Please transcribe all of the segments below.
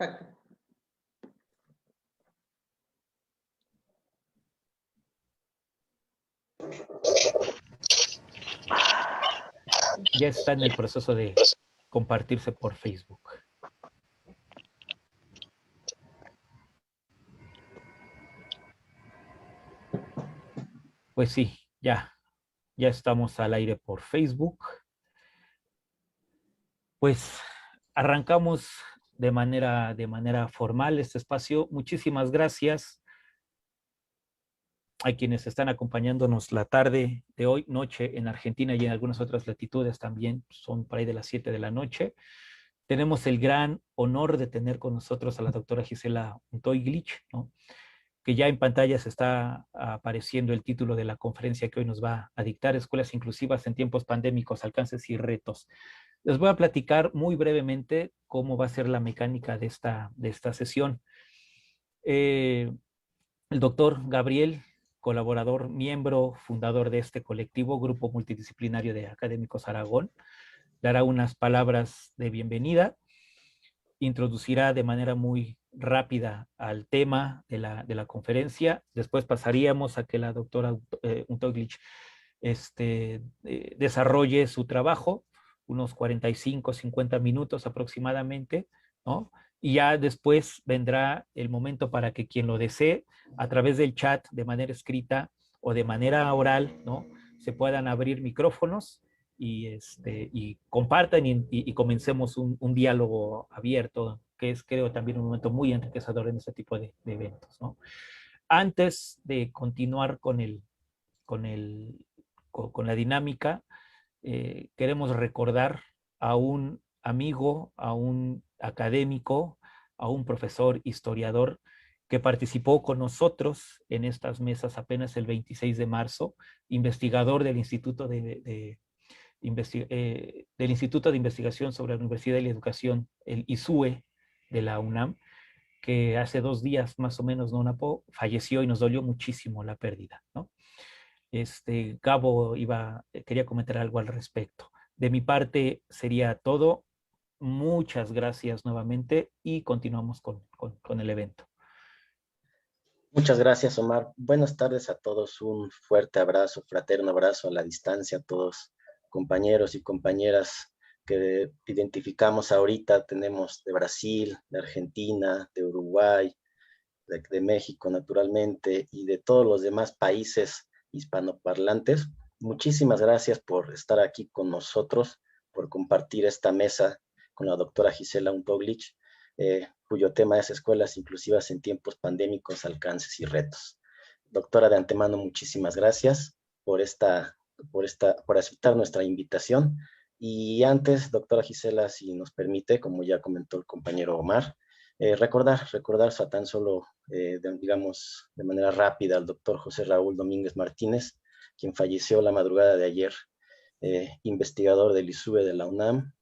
Exacto. Ya está en el proceso de compartirse por Facebook. Pues sí, ya estamos al aire por Facebook. Pues arrancamos de manera formal este espacio. Muchísimas gracias a quienes están acompañándonos la tarde de hoy, noche en Argentina y en algunas otras latitudes también, son por ahí de las 7 de la noche. Tenemos el gran honor de tener con nosotros a la doctora Gisela Untoiglich, ¿no? Que ya en pantalla se está apareciendo el título de la conferencia que hoy nos va a dictar, Escuelas Inclusivas en Tiempos Pandémicos, Alcances y Retos. Les voy a platicar muy brevemente cómo va a ser la mecánica de esta sesión. El doctor Gabriel, colaborador, miembro, fundador de este colectivo, Grupo Multidisciplinario de Académicos Aragón, dará unas palabras de bienvenida, introducirá de manera muy rápida al tema de la conferencia, después pasaríamos a que la doctora Untoiglich desarrolle su trabajo, unos 45, 50 minutos aproximadamente, ¿no? Y ya después vendrá el momento para que quien lo desee, a través del chat, de manera escrita o de manera oral, ¿no? Se puedan abrir micrófonos y compartan y comencemos un diálogo abierto, que es, creo, también un momento muy enriquecedor en este tipo de eventos, ¿no? Antes de continuar con la dinámica, queremos recordar a un amigo, a un académico, a un profesor historiador que participó con nosotros en estas mesas apenas el 26 de marzo, investigador del Instituto del Instituto de Investigación sobre la Universidad y la Educación, el ISUE de la UNAM, que hace 2 días más o menos, ¿no, Napo? Falleció y nos dolió muchísimo la pérdida, ¿no? Gabo quería comentar algo al respecto. De mi parte sería todo. Muchas gracias nuevamente y continuamos con el evento. Muchas gracias, Omar. Buenas tardes a todos. Un fuerte abrazo, fraterno abrazo a la distancia a todos, compañeros y compañeras que identificamos ahorita. Tenemos de Brasil, de Argentina, de Uruguay, de México, naturalmente, y de todos los demás países hispanoparlantes. Muchísimas gracias por estar aquí con nosotros, por compartir esta mesa con la doctora Gisela Untoiglich, cuyo tema es Escuelas Inclusivas en Tiempos Pandémicos, Alcances y Retos. Doctora, de antemano, muchísimas gracias por aceptar nuestra invitación. Y antes, doctora Gisela, si nos permite, como ya comentó el compañero Omar, recordar tan solo, digamos, de manera rápida al doctor José Raúl Domínguez Martínez, quien falleció la madrugada de ayer, investigador del ISUE de la UNAM,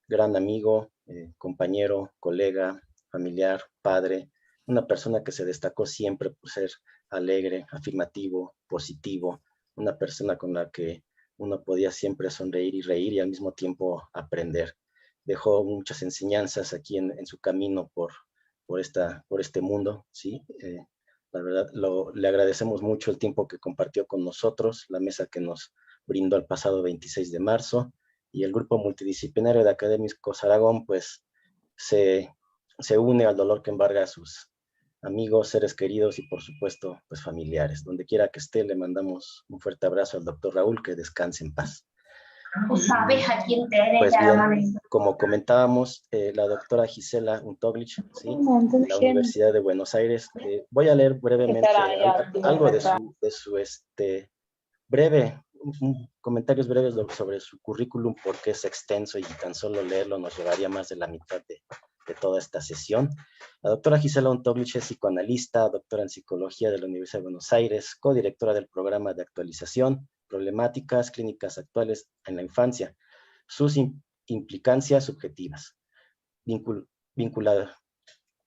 gran amigo, compañero, colega, familiar, padre, una persona que se destacó siempre por ser alegre, afirmativo, positivo, una persona con la que uno podía siempre sonreír y reír y al mismo tiempo aprender. Dejó muchas enseñanzas aquí en su camino por este mundo, ¿sí? La verdad, le agradecemos mucho el tiempo que compartió con nosotros, la mesa que nos brindó el pasado 26 de marzo, y el grupo multidisciplinario de Académicos Aragón, pues, se une al dolor que embarga a sus amigos, seres queridos y, por supuesto, pues, familiares. Donde quiera que esté, le mandamos un fuerte abrazo al doctor Raúl, que descanse en paz. ¿Sabes a quién te Pues bien, como comentábamos, la doctora Gisela Untoiglich, ¿sí? De la Universidad de Buenos Aires. Voy a leer brevemente algo de su comentarios breves sobre su currículum, porque es extenso y tan solo leerlo nos llevaría más de la mitad de toda esta sesión. La doctora Gisela Untoiglich es psicoanalista, doctora en psicología de la Universidad de Buenos Aires, codirectora del programa de actualización, problemáticas clínicas actuales en la infancia, sus implicancias subjetivas,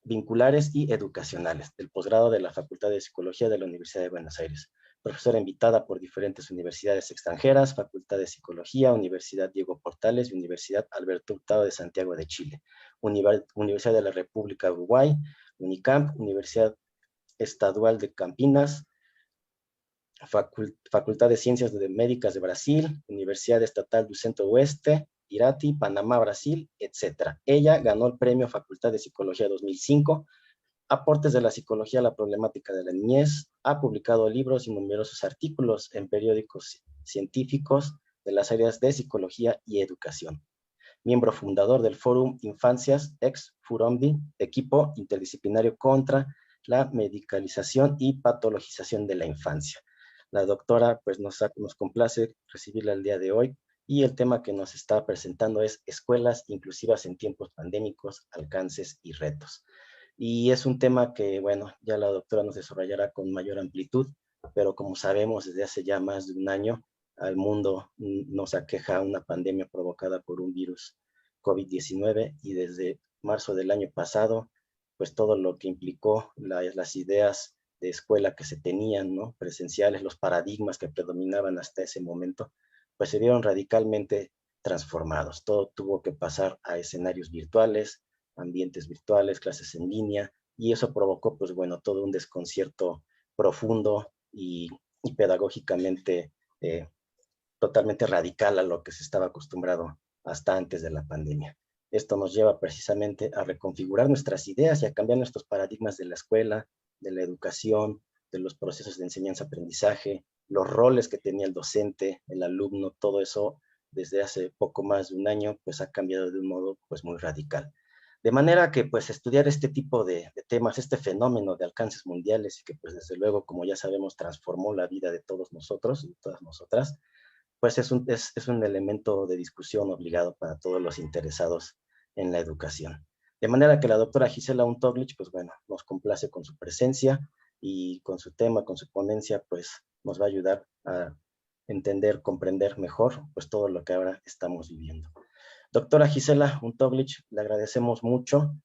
vinculares y educacionales, del posgrado de la Facultad de Psicología de la Universidad de Buenos Aires. profesora invitada por diferentes universidades extranjeras, Facultad de Psicología, Universidad Diego Portales y Universidad Alberto Hurtado de Santiago de Chile, Universidad de la República de Uruguay, UNICAMP, Universidad Estadual de Campinas, Facultad de Ciencias Médicas de Brasil, Universidad Estatal del Centro Oeste, Irati, Panamá, Brasil, etc. Ella ganó el premio Facultad de Psicología 2005, aportes de la psicología a la problemática de la niñez, ha publicado libros y numerosos artículos en periódicos científicos de las áreas de psicología y educación. Miembro fundador del Fórum Infancias, ex Furomdi, equipo interdisciplinario contra la medicalización y patologización de la infancia. La doctora pues nos complace recibirla el día de hoy y el tema que nos está presentando es escuelas inclusivas en tiempos pandémicos, alcances y retos. Y es un tema que, bueno, ya la doctora nos desarrollará con mayor amplitud, pero como sabemos desde hace ya más de un año, al mundo nos aqueja una pandemia provocada por un virus COVID-19 y desde marzo del año pasado, pues todo lo que implicó las ideas de escuela que se tenían, ¿no? Presenciales, los paradigmas que predominaban hasta ese momento, pues se vieron radicalmente transformados. Todo tuvo que pasar a escenarios virtuales, ambientes virtuales, clases en línea, y eso provocó, pues bueno, todo un desconcierto profundo y pedagógicamente totalmente radical a lo que se estaba acostumbrado hasta antes de la pandemia. Esto nos lleva precisamente a reconfigurar nuestras ideas y a cambiar nuestros paradigmas de la escuela, de la educación, de los procesos de enseñanza-aprendizaje, los roles que tenía el docente, el alumno, todo eso desde hace poco más de un año, pues ha cambiado de un modo pues muy radical. De manera que pues estudiar este tipo de temas, este fenómeno de alcances mundiales y que pues desde luego, como ya sabemos, transformó la vida de todos nosotros y todas nosotras, pues es un elemento de discusión obligado para todos los interesados en la educación. De manera que la doctora Gisela Untoglich, pues bueno, nos complace con su presencia y con su tema, con su ponencia, pues nos va a ayudar a entender, comprender mejor, pues todo lo que ahora estamos viviendo. Doctora Gisela Untoglich, le agradecemos mucho.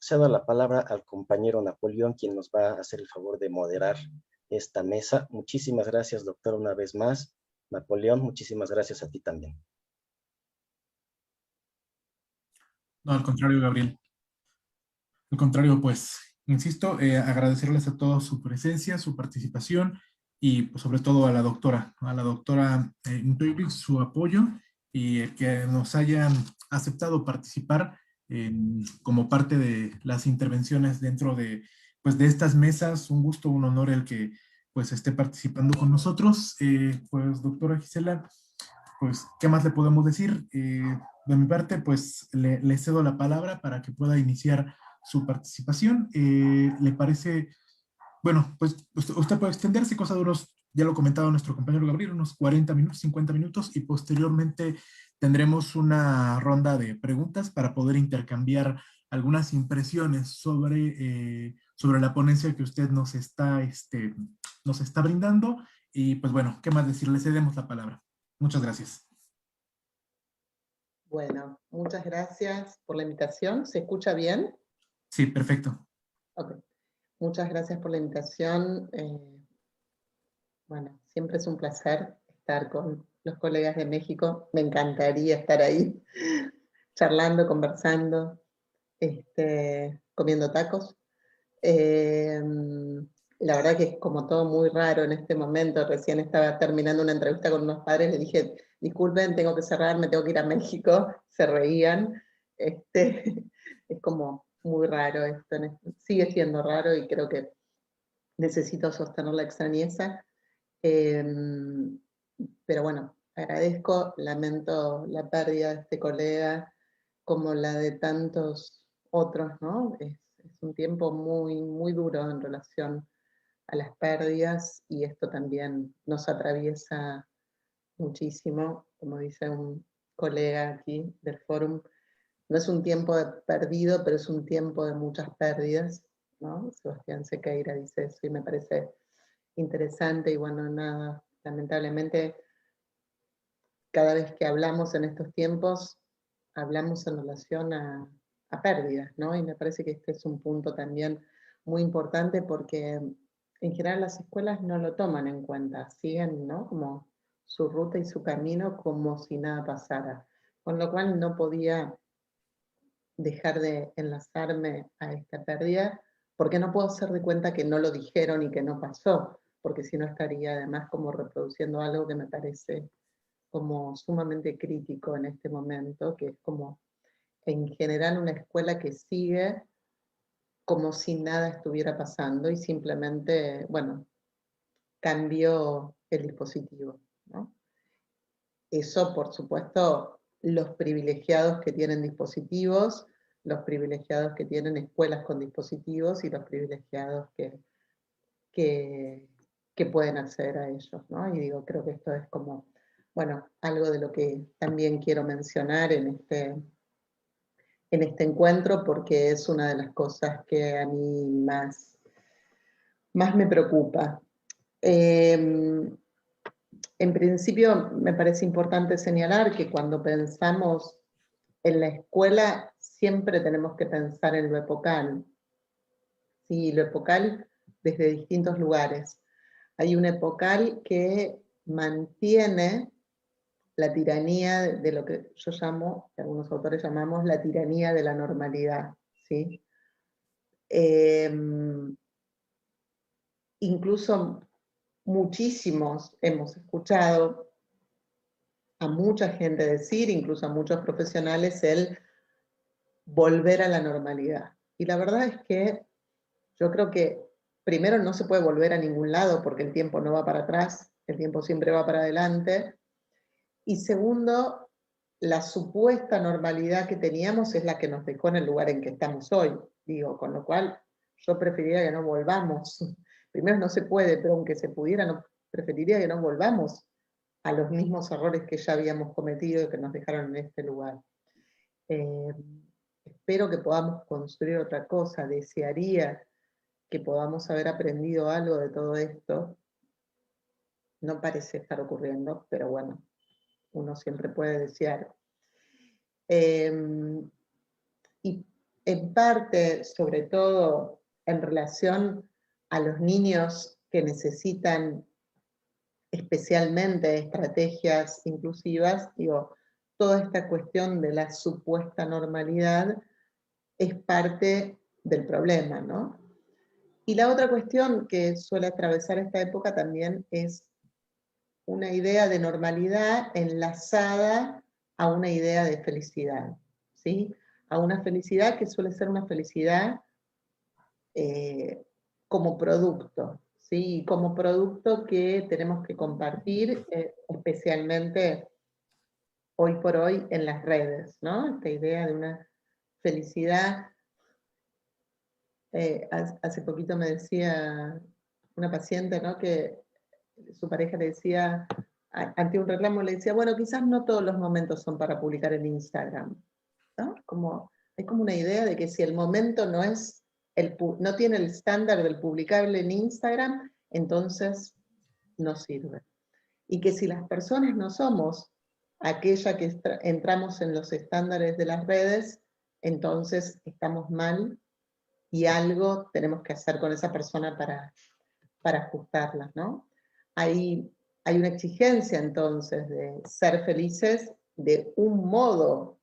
Cedo la palabra al compañero Napoleón, quien nos va a hacer el favor de moderar esta mesa. Muchísimas gracias, doctora, una vez más. Napoleón, muchísimas gracias a ti también. No, al contrario, Gabriel. Al contrario, pues, insisto, agradecerles a todos su presencia, su participación y pues, sobre todo a la doctora Untoglich, su apoyo y el que nos hayan aceptado participar como parte de las intervenciones dentro de, pues, de estas mesas. Un gusto, un honor el que pues esté participando con nosotros. Pues, doctora Gisela, pues, ¿qué más le podemos decir? De mi parte, pues, le cedo la palabra para que pueda iniciar su participación. ¿Le parece? Bueno, pues usted puede extenderse, cosa de unos, ya lo comentaba nuestro compañero Gabriel, unos 40 minutos, 50 minutos, y posteriormente tendremos una ronda de preguntas para poder intercambiar algunas impresiones sobre la ponencia que usted nos está brindando. Y pues bueno, ¿qué más decir? Le cedemos la palabra. Muchas gracias. Bueno, muchas gracias por la invitación. ¿Se escucha bien? Sí, perfecto. Ok. Muchas gracias por la invitación. Bueno, siempre es un placer estar con los colegas de México. Me encantaría estar ahí, charlando, conversando, comiendo tacos. La verdad que es como todo muy raro en este momento. Recién estaba terminando una entrevista con unos padres, le dije, disculpen, tengo que cerrar, me tengo que ir a México. Se reían. Es como muy raro esto. Sigue siendo raro y creo que necesito sostener la extrañeza. Pero bueno, agradezco, lamento la pérdida de este colega, como la de tantos otros, ¿no? Es un tiempo muy, muy duro en relación a las pérdidas y esto también nos atraviesa muchísimo, como dice un colega aquí del fórum, no es un tiempo perdido, pero es un tiempo de muchas pérdidas, ¿no? Sebastián Sequeira dice eso y me parece interesante y bueno, nada, lamentablemente cada vez que hablamos en estos tiempos, hablamos en relación a pérdidas, ¿no? Y me parece que este es un punto también muy importante porque en general las escuelas no lo toman en cuenta, siguen, ¿no?, como su ruta y su camino como si nada pasara. Con lo cual no podía dejar de enlazarme a esta pérdida, porque no puedo hacer de cuenta que no lo dijeron y que no pasó, porque si no estaría además como reproduciendo algo que me parece como sumamente crítico en este momento, que es como en general una escuela que sigue como si nada estuviera pasando y simplemente, bueno, cambió el dispositivo, ¿no? Eso, por supuesto, los privilegiados que tienen dispositivos, los privilegiados que tienen escuelas con dispositivos y los privilegiados que pueden acceder a ellos, ¿no? Y digo, creo que esto es como, bueno, algo de lo que también quiero mencionar en este encuentro, porque es una de las cosas que a mí más me preocupa. En principio, me parece importante señalar que cuando pensamos en la escuela, siempre tenemos que pensar en lo epocal. Sí, lo epocal desde distintos lugares. Hay un epocal que mantiene la tiranía de lo que yo llamo, que algunos autores llamamos la tiranía de la normalidad, ¿sí? Incluso muchísimos hemos escuchado a mucha gente decir, incluso a muchos profesionales, el volver a la normalidad. Y la verdad es que yo creo que primero no se puede volver a ningún lado porque el tiempo no va para atrás, el tiempo siempre va para adelante. Y segundo, la supuesta normalidad que teníamos es la que nos dejó en el lugar en que estamos hoy. Digo, con lo cual yo preferiría que no volvamos. Primero no se puede, pero aunque se pudiera, no, preferiría que no volvamos a los mismos errores que ya habíamos cometido y que nos dejaron en este lugar. Espero que podamos construir otra cosa, desearía que podamos haber aprendido algo de todo esto. No parece estar ocurriendo, pero bueno, uno siempre puede desear. Y en parte, sobre todo en relación a los niños que necesitan especialmente estrategias inclusivas, digo, toda esta cuestión de la supuesta normalidad es parte del problema, ¿no? Y la otra cuestión que suele atravesar esta época también es una idea de normalidad enlazada a una idea de felicidad, ¿sí? A una felicidad que suele ser una felicidad como producto, ¿sí? Como producto que tenemos que compartir, especialmente hoy por hoy en las redes, ¿no? Esta idea de una felicidad. Hace poquito me decía una paciente, ¿no?, que su pareja le decía, ante un reclamo le decía, bueno, quizás no todos los momentos son para publicar en Instagram, ¿no? Hay como una idea de que si el momento no tiene el estándar del publicable en Instagram, entonces no sirve. Y que si las personas no somos aquella que entramos en los estándares de las redes, entonces estamos mal y algo tenemos que hacer con esa persona para ajustarlas, ¿no? Hay una exigencia entonces de ser felices, de un modo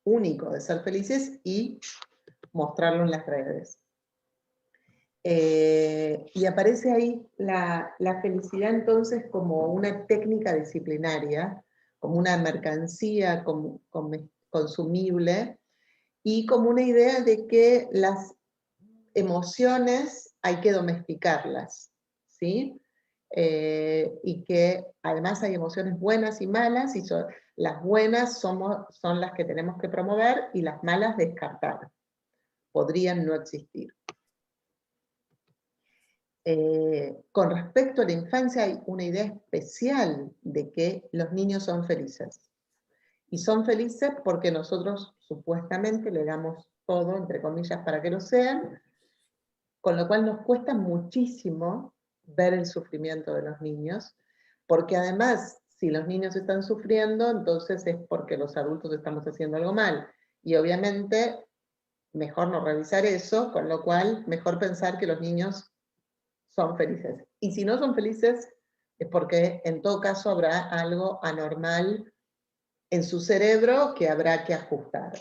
único de ser felices y mostrarlo en las redes. Y aparece ahí la felicidad entonces como una técnica disciplinaria, como una mercancía consumible, y como una idea de que las emociones hay que domesticarlas, ¿sí? Y que además hay emociones buenas y malas, y las buenas son las que tenemos que promover y las malas descartar. Podrían no existir. Con respecto a la infancia hay una idea especial de que los niños son felices. Y son felices porque nosotros supuestamente le damos todo, entre comillas, para que lo sean, con lo cual nos cuesta muchísimo ver el sufrimiento de los niños, porque además, si los niños están sufriendo, entonces es porque los adultos estamos haciendo algo mal. Y obviamente, mejor no revisar eso, con lo cual, mejor pensar que los niños son felices. Y si no son felices, es porque en todo caso habrá algo anormal en su cerebro que habrá que ajustar.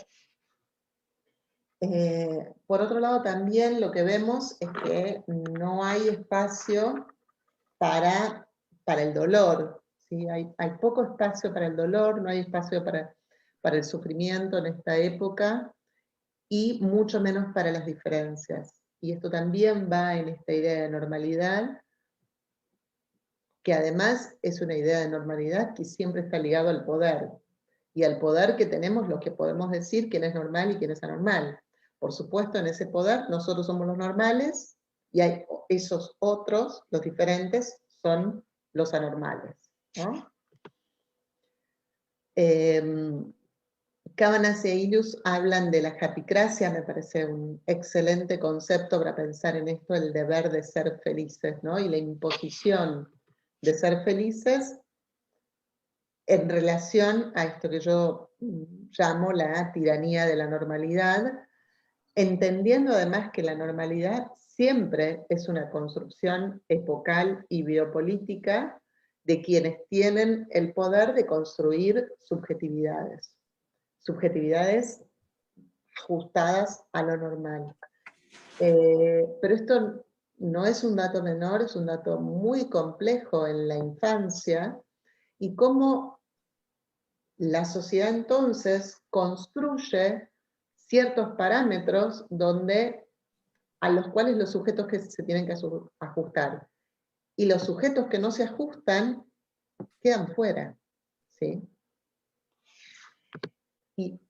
Por otro lado, también lo que vemos es que no hay espacio para el dolor, ¿sí? Hay poco espacio para el dolor, no hay espacio para el sufrimiento en esta época, y mucho menos para las diferencias. Y esto también va en esta idea de normalidad, que además es una idea de normalidad que siempre está ligado al poder, y al poder que tenemos los que podemos decir quién es normal y quién es anormal. Por supuesto, en ese poder nosotros somos los normales, y hay esos otros, los diferentes, son los anormales, ¿no? Cábanas e Illus hablan de la japicracia, me parece un excelente concepto para pensar en esto, el deber de ser felices, ¿no? Y la imposición de ser felices en relación a esto que yo llamo la tiranía de la normalidad, entendiendo además que la normalidad siempre es una construcción epocal y biopolítica de quienes tienen el poder de construir subjetividades ajustadas a lo normal. Pero esto no es un dato menor, es un dato muy complejo en la infancia, y cómo la sociedad entonces construye ciertos parámetros a los cuales los sujetos que se tienen que ajustar. Y los sujetos que no se ajustan quedan fuera, ¿sí? ¿Y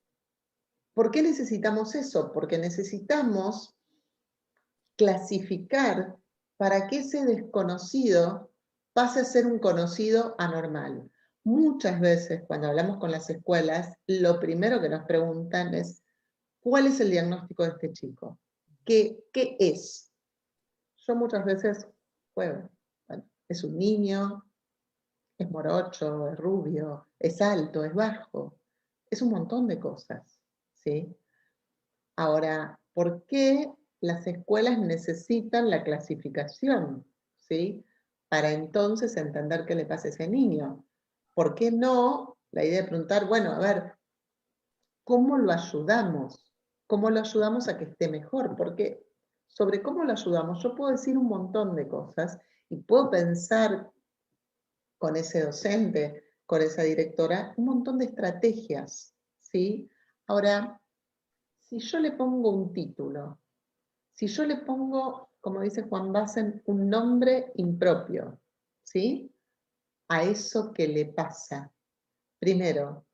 por qué necesitamos eso? Porque necesitamos clasificar para que ese desconocido pase a ser un conocido anormal. Muchas veces cuando hablamos con las escuelas, lo primero que nos preguntan es, ¿cuál es el diagnóstico de este chico? ¿Qué es? Yo muchas veces, bueno, es un niño, es morocho, es rubio, es alto, es bajo, es un montón de cosas, ¿sí? Ahora, ¿por qué las escuelas necesitan la clasificación, ¿sí? Para entonces entender qué le pasa a ese niño? ¿Por qué no la idea de preguntar, bueno, a ver, ¿cómo lo ayudamos? ¿Cómo lo ayudamos a que esté mejor? Porque sobre cómo lo ayudamos, yo puedo decir un montón de cosas y puedo pensar con ese docente, con esa directora, un montón de estrategias, ¿sí? Ahora, si yo le pongo un título, si yo le pongo, como dice Juan Bassen, un nombre impropio, ¿sí? A eso que le pasa. Primero,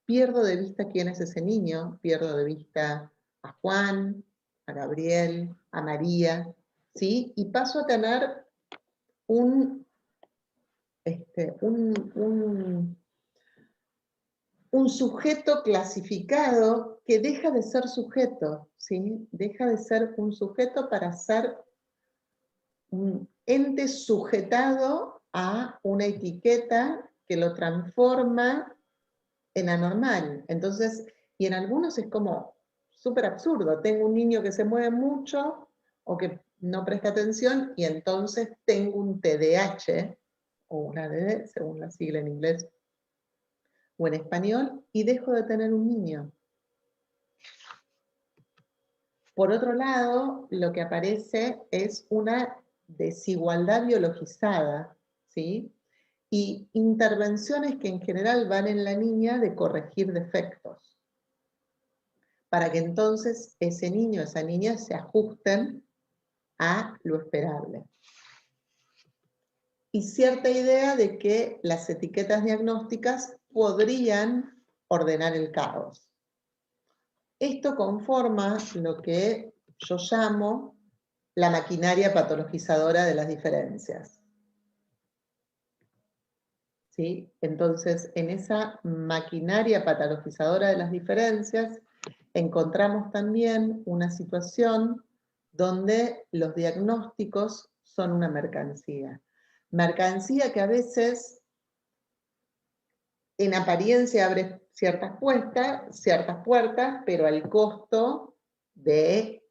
pierdo de vista quién es ese niño, pierdo de vista a Juan, a Gabriel, a María, ¿sí? Y paso a tener un sujeto clasificado que deja de ser sujeto, ¿sí? Deja de ser un sujeto para ser un ente sujetado a una etiqueta que lo transforma en anormal. Entonces, y en algunos es como súper absurdo. Tengo un niño que se mueve mucho o que no presta atención y entonces tengo un TDAH o una ADD, según la sigla en inglés o en español, y dejo de tener un niño. Por otro lado, lo que aparece es una desigualdad biologizada, ¿sí? Y intervenciones que en general van en la niña de corregir defectos, para que entonces ese niño, esa niña se ajusten a lo esperable. Y cierta idea de que las etiquetas diagnósticas podrían ordenar el caos. Esto conforma lo que yo llamo la maquinaria patologizadora de las diferencias. ¿Sí? Entonces, en esa maquinaria patologizadora de las diferencias, encontramos también una situación donde los diagnósticos son una mercancía. Mercancía que a veces, en apariencia, abre ciertas puertas, pero al costo de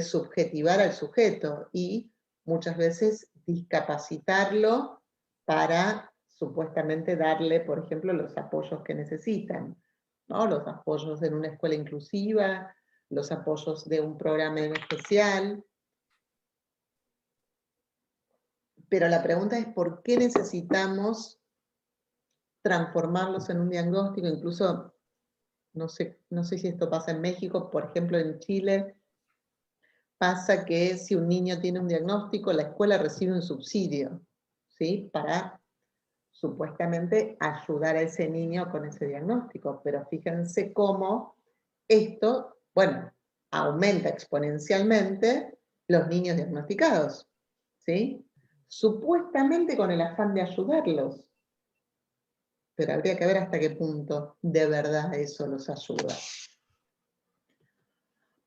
subjetivar al sujeto y muchas veces discapacitarlo para supuestamente darle, por ejemplo, los apoyos que necesitan, ¿no? Los apoyos en una escuela inclusiva, los apoyos de un programa en especial. Pero la pregunta es, ¿por qué necesitamos transformarlos en un diagnóstico? Incluso, no sé si esto pasa en México, por ejemplo, en Chile, pasa que si un niño tiene un diagnóstico, la escuela recibe un subsidio, ¿sí? Para supuestamente ayudar a ese niño con ese diagnóstico. Pero fíjense cómo esto, bueno, aumenta exponencialmente los niños diagnosticados, ¿sí? Supuestamente con el afán de ayudarlos. Pero habría que ver hasta qué punto de verdad eso los ayuda.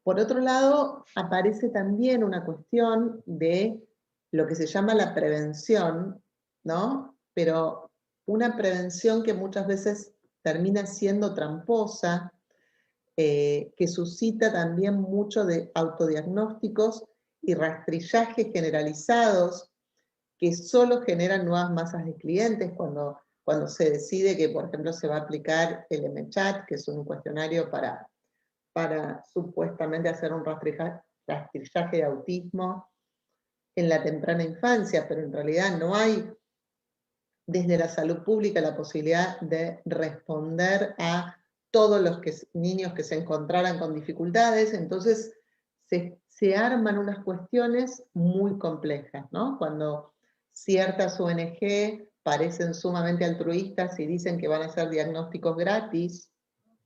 Por otro lado, aparece también una cuestión de lo que se llama la prevención, ¿no? Pero una prevención que muchas veces termina siendo tramposa, que suscita también mucho de autodiagnósticos y rastrillajes generalizados que solo generan nuevas masas de clientes cuando se decide que, por ejemplo, se va a aplicar el MChat, que es un cuestionario para supuestamente hacer un rastrillaje de autismo en la temprana infancia, pero en realidad no hay desde la salud pública la posibilidad de responder a todos los niños que se encontraran con dificultades. Entonces se arman unas cuestiones muy complejas, ¿no? Cuando ciertas ONG parecen sumamente altruistas y dicen que van a hacer diagnósticos gratis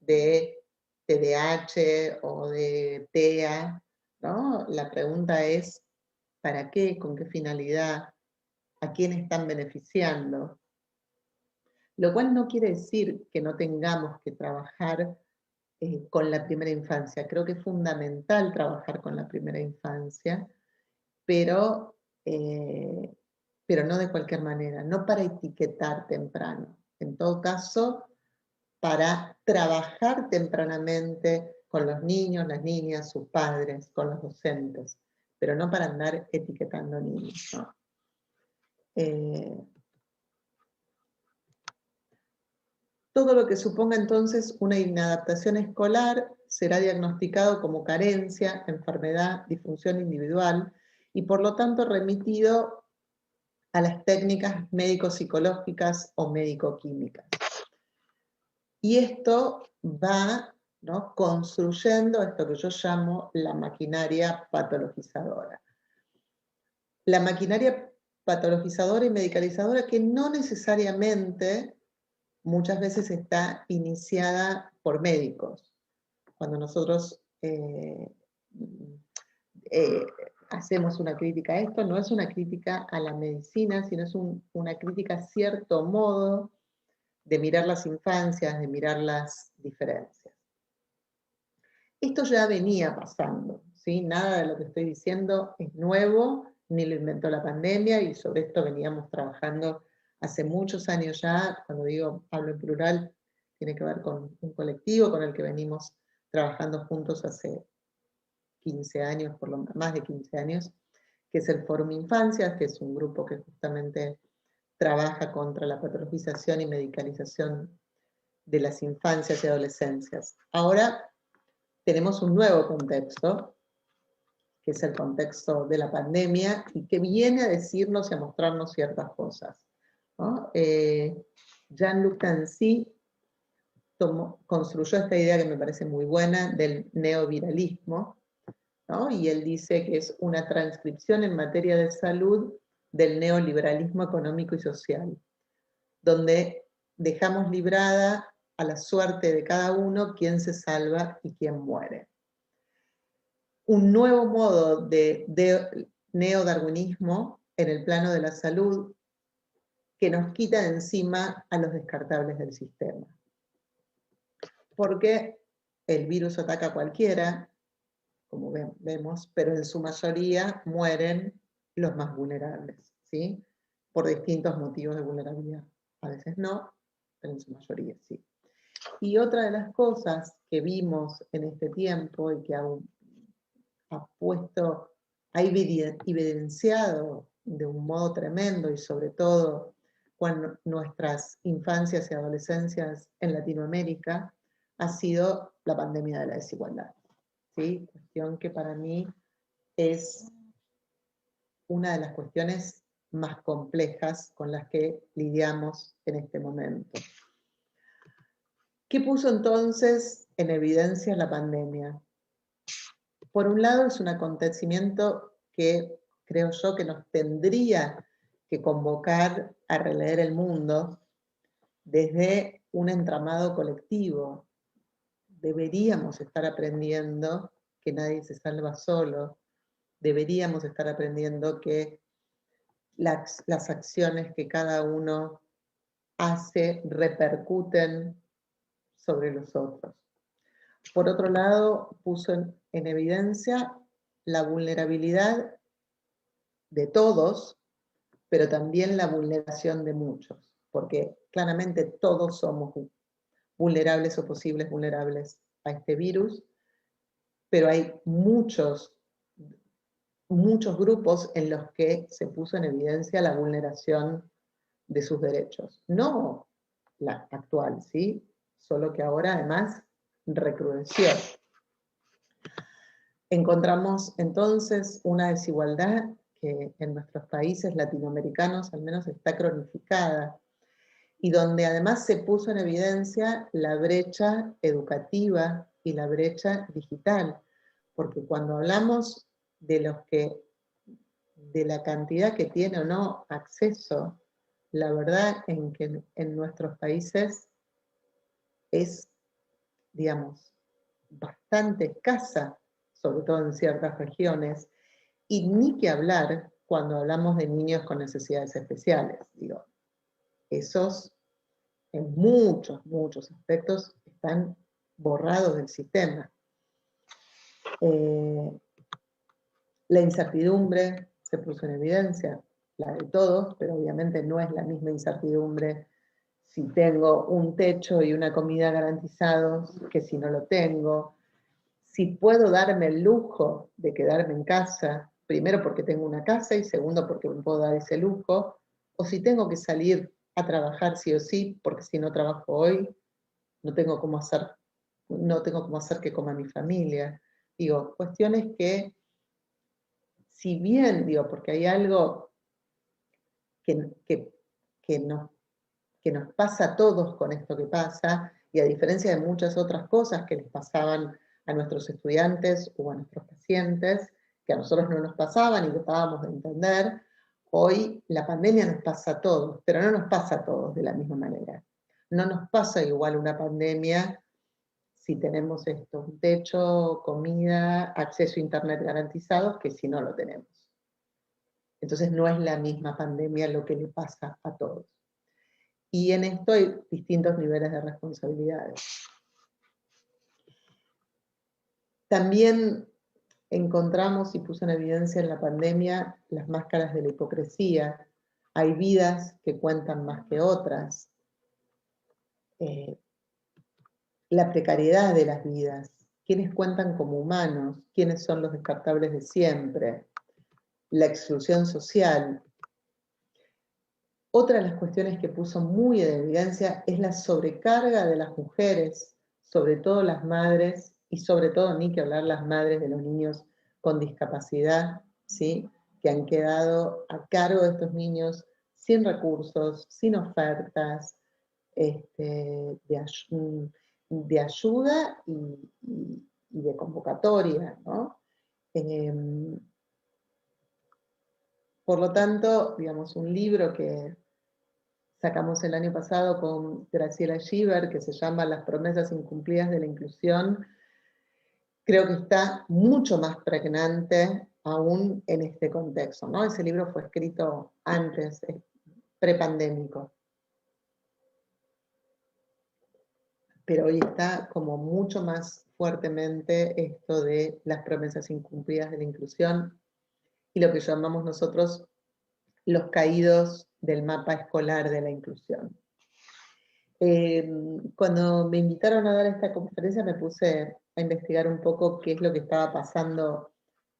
de TDAH o de TEA, ¿no? La pregunta es, ¿para qué? ¿Con qué finalidad? ¿A quién están beneficiando? Lo cual no quiere decir que no tengamos que trabajar con la primera infancia. Creo que es fundamental trabajar con la primera infancia, pero no de cualquier manera, no para etiquetar temprano. En todo caso, para trabajar tempranamente con los niños, las niñas, sus padres, con los docentes, pero no para andar etiquetando niños, ¿no? Todo lo que suponga entonces una inadaptación escolar será diagnosticado como carencia, enfermedad, disfunción individual y por lo tanto remitido a las técnicas médico-psicológicas o médico-químicas. Y esto va, ¿no?, construyendo esto que yo llamo la maquinaria patologizadora. La maquinaria patologizadora y medicalizadora que no necesariamente muchas veces está iniciada por médicos. Cuando nosotros hacemos una crítica a esto, no es una crítica a la medicina, sino es una crítica a cierto modo de mirar las infancias, de mirar las diferencias. Esto ya venía pasando, ¿sí? Nada de lo que estoy diciendo es nuevo, ni lo inventó la pandemia, y sobre esto veníamos trabajando hace muchos años ya. Cuando digo, hablo en plural, tiene que ver con un colectivo con el que venimos trabajando juntos hace 15 años, por lo más de 15 años, que es el Fórum Infancias, que es un grupo que justamente trabaja contra la patologización y medicalización de las infancias y adolescencias. Ahora tenemos un nuevo contexto, que es el contexto de la pandemia, y que viene a decirnos y a mostrarnos ciertas cosas, ¿no? Jean-Luc Nancy construyó esta idea que me parece muy buena del neoviralismo, ¿no? Y él dice que es una transcripción en materia de salud del neoliberalismo económico y social, donde dejamos librada a la suerte de cada uno quién se salva y quién muere. Un nuevo modo de neodarwinismo en el plano de la salud que nos quita de encima a los descartables del sistema. Porque el virus ataca a cualquiera, como vemos, pero en su mayoría mueren los más vulnerables, ¿sí? Por distintos motivos de vulnerabilidad. A veces no, pero en su mayoría sí. Y otra de las cosas que vimos en este tiempo y que ha puesto ha evidenciado de un modo tremendo, y sobre todo cuando nuestras infancias y adolescencias en Latinoamérica, ha sido la pandemia de la desigualdad. ¿Sí? Cuestión que para mí es una de las cuestiones más complejas con las que lidiamos en este momento. ¿Qué puso entonces en evidencia la pandemia? Por un lado, es un acontecimiento que creo yo que nos tendría que convocar a releer el mundo desde un entramado colectivo. Deberíamos estar aprendiendo que nadie se salva solo. Deberíamos estar aprendiendo que las acciones que cada uno hace repercuten sobre los otros. Por otro lado, puso en evidencia la vulnerabilidad de todos, pero también la vulneración de muchos, porque claramente todos somos vulnerables o posibles vulnerables a este virus, pero hay muchos grupos en los que se puso en evidencia la vulneración de sus derechos. No la actual, ¿sí? Solo que ahora además recrudeció. Encontramos entonces una desigualdad que en nuestros países latinoamericanos al menos está cronificada, y donde además se puso en evidencia la brecha educativa y la brecha digital, porque cuando hablamos de la cantidad que tiene o no acceso, la verdad en que en nuestros países es, digamos, bastante escasa, sobre todo en ciertas regiones, y ni que hablar cuando hablamos de niños con necesidades especiales. Digo, esos en muchos aspectos están borrados del sistema. La incertidumbre se puso en evidencia, la de todos, pero obviamente no es la misma incertidumbre si tengo un techo y una comida garantizados que si no lo tengo. Si puedo darme el lujo de quedarme en casa, primero porque tengo una casa y segundo porque me puedo dar ese lujo, o si tengo que salir a trabajar sí o sí, porque si no trabajo hoy, no tengo cómo hacer que coma mi familia. Digo, cuestiones que, si bien, digo, porque hay algo que nos pasa a todos con esto que pasa, y a diferencia de muchas otras cosas que les pasaban a nuestros estudiantes o a nuestros pacientes, que a nosotros no nos pasaban y que tratábamos de entender, hoy la pandemia nos pasa a todos, pero no nos pasa a todos de la misma manera. No nos pasa igual una pandemia si tenemos esto, un techo, comida, acceso a internet garantizados, que si no lo tenemos. Entonces no es la misma pandemia lo que le pasa a todos. Y en esto hay distintos niveles de responsabilidades. También encontramos y puso en evidencia en la pandemia las máscaras de la hipocresía. Hay vidas que cuentan más que otras. La precariedad de las vidas. ¿Quiénes cuentan como humanos? ¿Quiénes son los descartables de siempre? La exclusión social. Otra de las cuestiones que puso muy en evidencia es la sobrecarga de las mujeres, sobre todo las madres, y sobre todo, ni que hablar, las madres de los niños con discapacidad, ¿sí? Que han quedado a cargo de estos niños sin recursos, sin ofertas de ayuda y de convocatoria, ¿no? Por lo tanto, digamos, un libro que sacamos el año pasado con Graciela Schieber, que se llama Las promesas incumplidas de la inclusión, creo que está mucho más pregnante aún en este contexto, ¿no? Ese libro fue escrito antes, prepandémico. Pero hoy está como mucho más fuertemente esto de las promesas incumplidas de la inclusión y lo que llamamos nosotros los caídos del mapa escolar de la inclusión. Cuando me invitaron a dar esta conferencia me puse a investigar un poco qué es lo que estaba pasando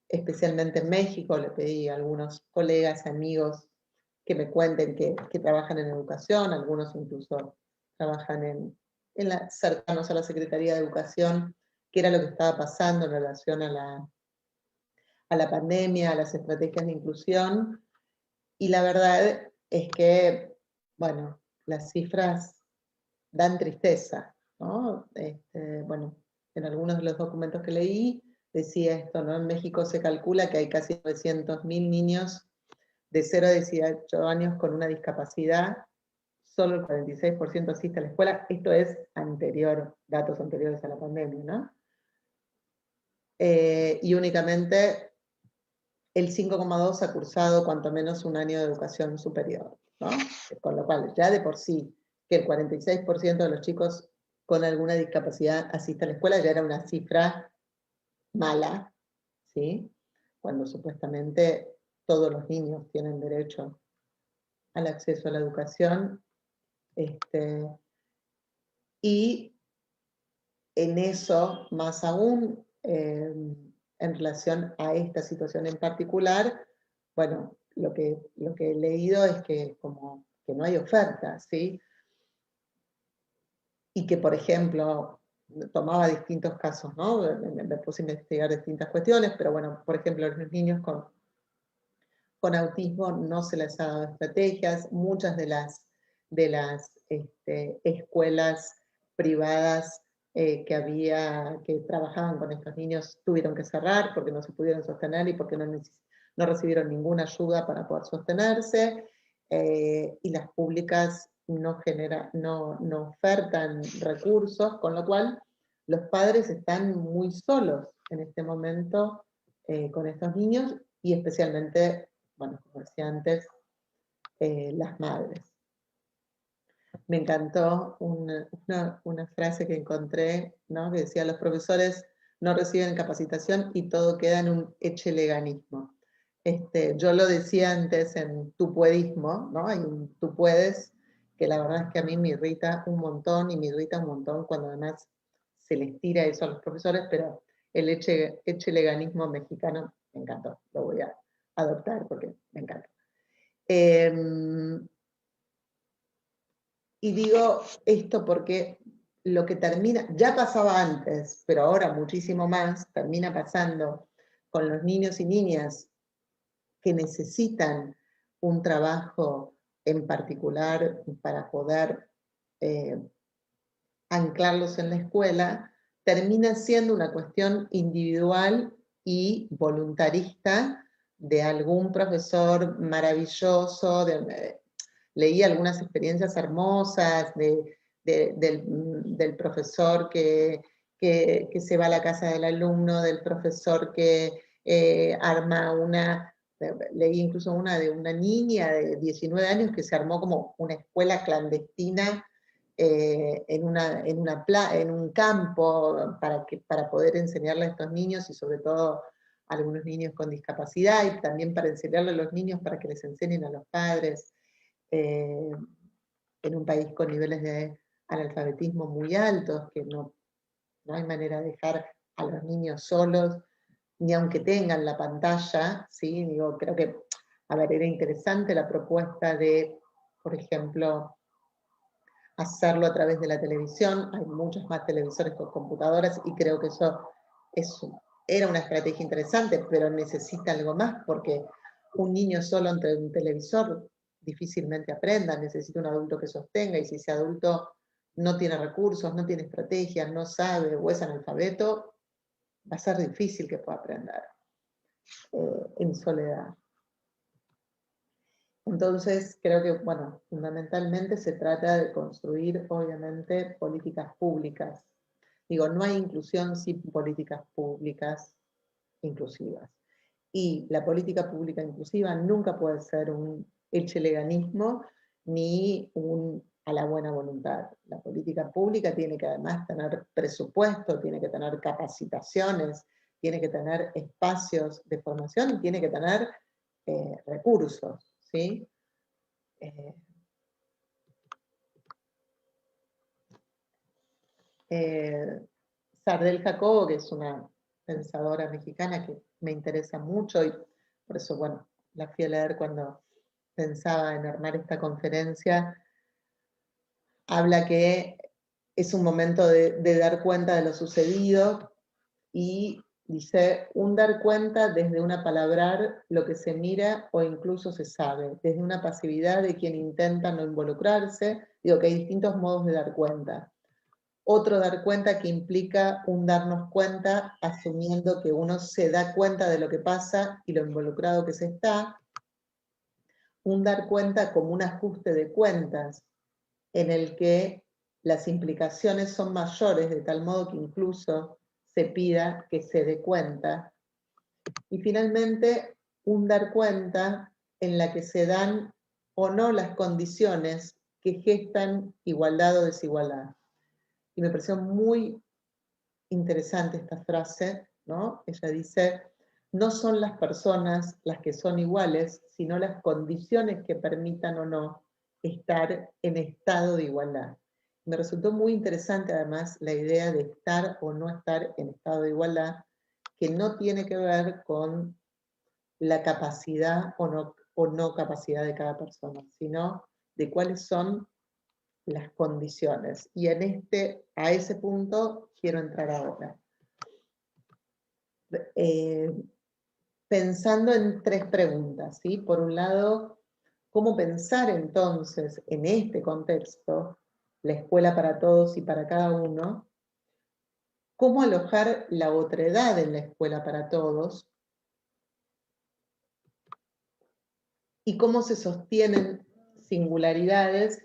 especialmente en México. Le pedí a algunos colegas, amigos, que me cuenten que trabajan en educación, algunos incluso trabajan cercanos a la Secretaría de Educación, qué era lo que estaba pasando en relación a la pandemia, a las estrategias de inclusión, y la verdad es que, bueno, las cifras dan tristeza, ¿no? Bueno, en algunos de los documentos que leí decía esto, ¿no? En México se calcula que hay casi 900.000 niños de 0 a 18 años con una discapacidad, solo el 46% asiste a la escuela. Esto es datos anteriores a la pandemia, ¿no? Y únicamente el 5,2 ha cursado cuanto menos un año de educación superior, ¿no? Con lo cual, ya de por sí, que el 46% de los chicos con alguna discapacidad asiste a la escuela ya era una cifra mala, ¿sí? Cuando supuestamente todos los niños tienen derecho al acceso a la educación. Y en eso, más aún, en relación a esta situación en particular, bueno, lo que he leído es que como que no hay oferta, ¿sí? Y que, por ejemplo, tomaba distintos casos, ¿no? Me puse a investigar distintas cuestiones, pero bueno, por ejemplo, a los niños con autismo no se les ha dado estrategias, muchas de las escuelas privadas que trabajaban con estos niños tuvieron que cerrar porque no se pudieron sostener y porque no recibieron ninguna ayuda para poder sostenerse, y las públicas no ofertan recursos, con lo cual los padres están muy solos en este momento con estos niños, y especialmente, bueno, como decía antes, las madres. Me encantó una frase que encontré, ¿no? Que decía: los profesores no reciben capacitación y todo queda en un echeleganismo. Yo lo decía antes en tu puedismo, ¿no? Hay un tú puedes, que la verdad es que a mí me irrita un montón, y me irrita un montón cuando además se les tira eso a los profesores, pero el echeleganismo mexicano me encantó, lo voy a adoptar porque me encanta. Y digo esto porque lo que termina, ya pasaba antes, pero ahora muchísimo más, termina pasando con los niños y niñas que necesitan un trabajo en particular para poder anclarlos en la escuela, termina siendo una cuestión individual y voluntarista de algún profesor maravilloso. Leí algunas experiencias hermosas del profesor que se va a la casa del alumno, del profesor que arma leí incluso una de una niña de 19 años que se armó como una escuela clandestina en un campo para poder enseñarle a estos niños, y sobre todo a algunos niños con discapacidad, y también para enseñarle a los niños para que les enseñen a los padres, en un país con niveles de analfabetismo muy altos, que no hay manera de dejar a los niños solos, ni aunque tengan la pantalla, ¿sí? Digo, creo que, a ver, era interesante la propuesta de, por ejemplo, hacerlo a través de la televisión. Hay muchos más televisores con computadoras, y creo que eso era una estrategia interesante, pero necesita algo más, porque un niño solo ante un televisor difícilmente aprenda, necesita un adulto que sostenga, y si ese adulto no tiene recursos, no tiene estrategias, no sabe o es analfabeto, va a ser difícil que pueda aprender en soledad. Entonces, creo que, bueno, fundamentalmente se trata de construir, obviamente, políticas públicas. Digo, no hay inclusión sin políticas públicas inclusivas. Y la política pública inclusiva nunca puede ser un echeleganismo ni un a la buena voluntad. La política pública tiene que además tener presupuesto, tiene que tener capacitaciones, tiene que tener espacios de formación y tiene que tener recursos, ¿sí? Sardel Jacobo, que es una pensadora mexicana que me interesa mucho y por eso, bueno, la fui a leer cuando pensaba en armar esta conferencia. Habla que es un momento de dar cuenta de lo sucedido y dice, un dar cuenta desde un apalabrar lo que se mira o incluso se sabe, desde una pasividad de quien intenta no involucrarse. Digo que hay distintos modos de dar cuenta. Otro dar cuenta que implica un darnos cuenta asumiendo que uno se da cuenta de lo que pasa y lo involucrado que se está. Un dar cuenta como un ajuste de cuentas en el que las implicaciones son mayores de tal modo que incluso se pida que se dé cuenta. Y finalmente, un dar cuenta en la que se dan o no las condiciones que gestan igualdad o desigualdad. Y me pareció muy interesante esta frase, ¿no? Ella dice, no son las personas las que son iguales, sino las condiciones que permitan o no estar en estado de igualdad. Me resultó muy interesante además la idea de estar o no estar en estado de igualdad, que no tiene que ver con la capacidad o no capacidad de cada persona, sino de cuáles son las condiciones. Y a ese punto quiero entrar ahora. Pensando en tres preguntas, ¿sí? Por un lado, ¿cómo pensar entonces en este contexto la escuela para todos y para cada uno? ¿Cómo alojar la otredad en la escuela para todos? ¿Y cómo se sostienen singularidades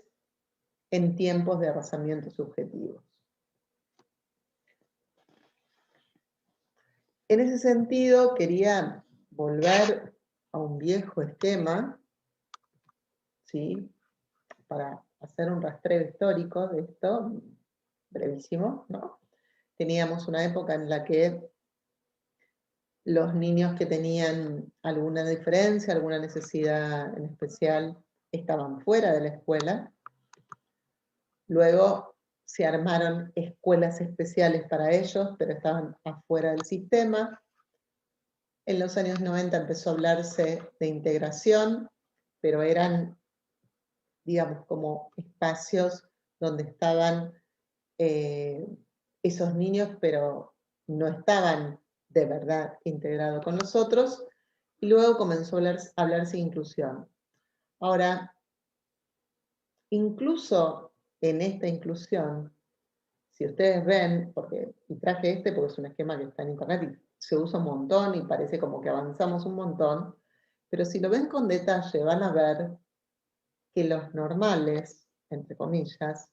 en tiempos de arrasamientos subjetivos? En ese sentido, quería volver a un viejo esquema, ¿sí? Para hacer un rastreo histórico de esto, brevísimo, ¿no? Teníamos una época en la que los niños que tenían alguna diferencia, alguna necesidad en especial, estaban fuera de la escuela. Luego se armaron escuelas especiales para ellos, pero estaban afuera del sistema. En los años 90 empezó a hablarse de integración, pero eran, digamos, como espacios donde estaban esos niños, pero no estaban de verdad integrados con los otros, y luego comenzó a hablarse de inclusión. Ahora, incluso en esta inclusión, si ustedes ven, y traje porque es un esquema que está en internet y se usa un montón y parece como que avanzamos un montón, pero si lo ven con detalle van a ver que los normales, entre comillas,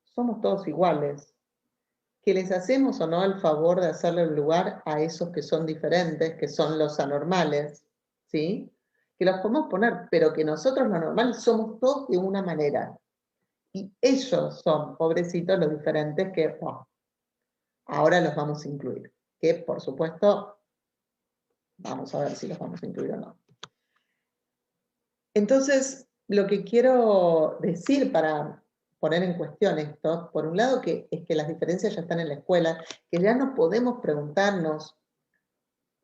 somos todos iguales, que les hacemos o no el favor de hacerle el lugar a esos que son diferentes, que son los anormales, ¿sí? Que los podemos poner, pero que nosotros los normales somos todos de una manera. Y ellos son, pobrecitos, los diferentes que ahora los vamos a incluir. Que, por supuesto, vamos a ver si los vamos a incluir o no. Entonces, lo que quiero decir para poner en cuestión esto, por un lado, es que las diferencias ya están en la escuela, que ya no podemos preguntarnos,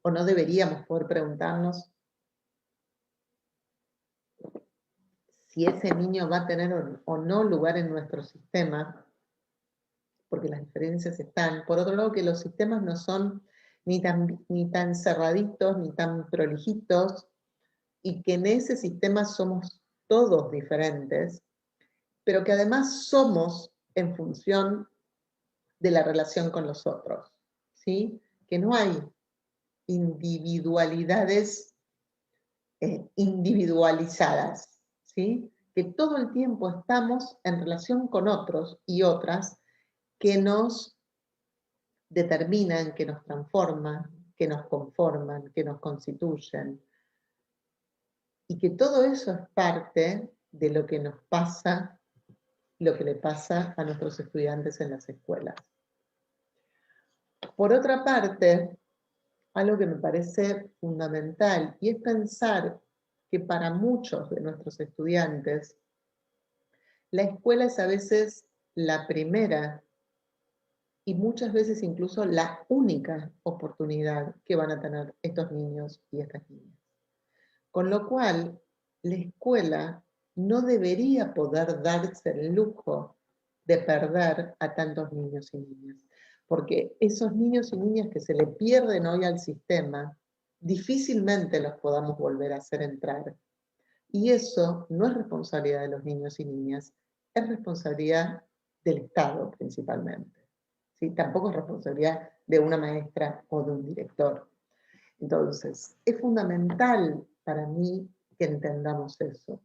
o no deberíamos poder preguntarnos, si ese niño va a tener o no lugar en nuestro sistema, porque las diferencias están. Por otro lado, que los sistemas no son ni tan cerraditos, ni tan prolijitos, y que en ese sistema somos todos diferentes, pero que además somos en función de la relación con los otros, ¿sí? Que no hay individualidades individualizadas, ¿sí? Que todo el tiempo estamos en relación con otros y otras que nos determinan, que nos transforman, que nos conforman, que nos constituyen. Y que todo eso es parte de lo que nos pasa, lo que le pasa a nuestros estudiantes en las escuelas. Por otra parte, algo que me parece fundamental, y es pensar que para muchos de nuestros estudiantes, la escuela es a veces la primera y muchas veces incluso la única oportunidad que van a tener estos niños y estas niñas. Con lo cual, la escuela no debería poder darse el lujo de perder a tantos niños y niñas, porque esos niños y niñas que se le pierden hoy al sistema, difícilmente los podamos volver a hacer entrar. Y eso no es responsabilidad de los niños y niñas, es responsabilidad del Estado principalmente. ¿Sí? Tampoco es responsabilidad de una maestra o de un director. Entonces, es fundamental para mí que entendamos eso.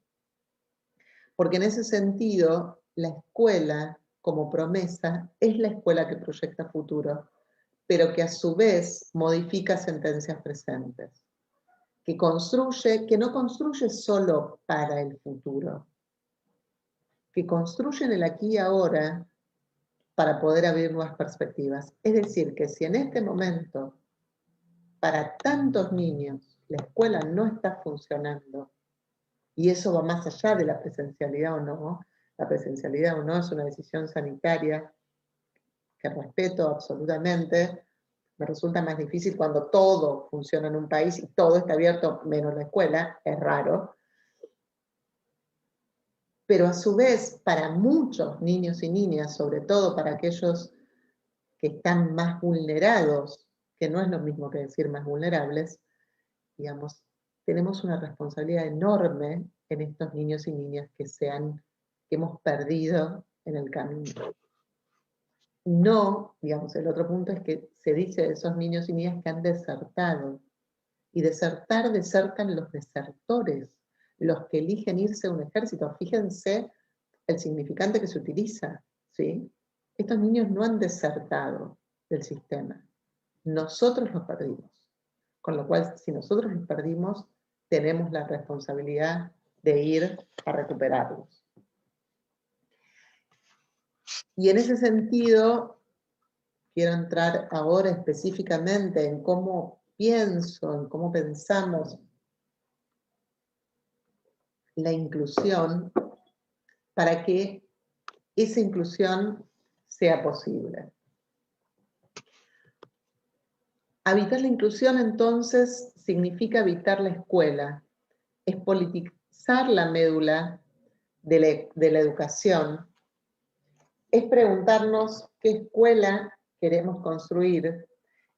Porque en ese sentido, la escuela, como promesa, es la escuela que proyecta futuro, pero que a su vez modifica sentencias presentes. Que construye, que no construye solo para el futuro, que construye en el aquí y ahora para poder abrir nuevas perspectivas. Es decir, que si en este momento para tantos niños la escuela no está funcionando, y eso va más allá de la presencialidad o no, la presencialidad o no es una decisión sanitaria que respeto absolutamente. Me resulta más difícil cuando todo funciona en un país y todo está abierto menos la escuela, es raro. Pero a su vez, para muchos niños y niñas, sobre todo para aquellos que están más vulnerados, que no es lo mismo que decir más vulnerables, digamos, tenemos una responsabilidad enorme en estos niños y niñas que hemos perdido en el camino. No, digamos, el otro punto es que se dice de esos niños y niñas que han desertado. Y desertan los desertores, los que eligen irse a un ejército. Fíjense el significante que se utiliza, ¿sí? Estos niños no han desertado del sistema. Nosotros los perdimos. Con lo cual, si nosotros los perdimos, tenemos la responsabilidad de ir a recuperarlos. Y en ese sentido, quiero entrar ahora específicamente en cómo pienso, en cómo pensamos la inclusión para que esa inclusión sea posible. Habitar la inclusión, entonces, significa habitar la escuela, es politizar la médula de la educación, es preguntarnos qué escuela queremos construir,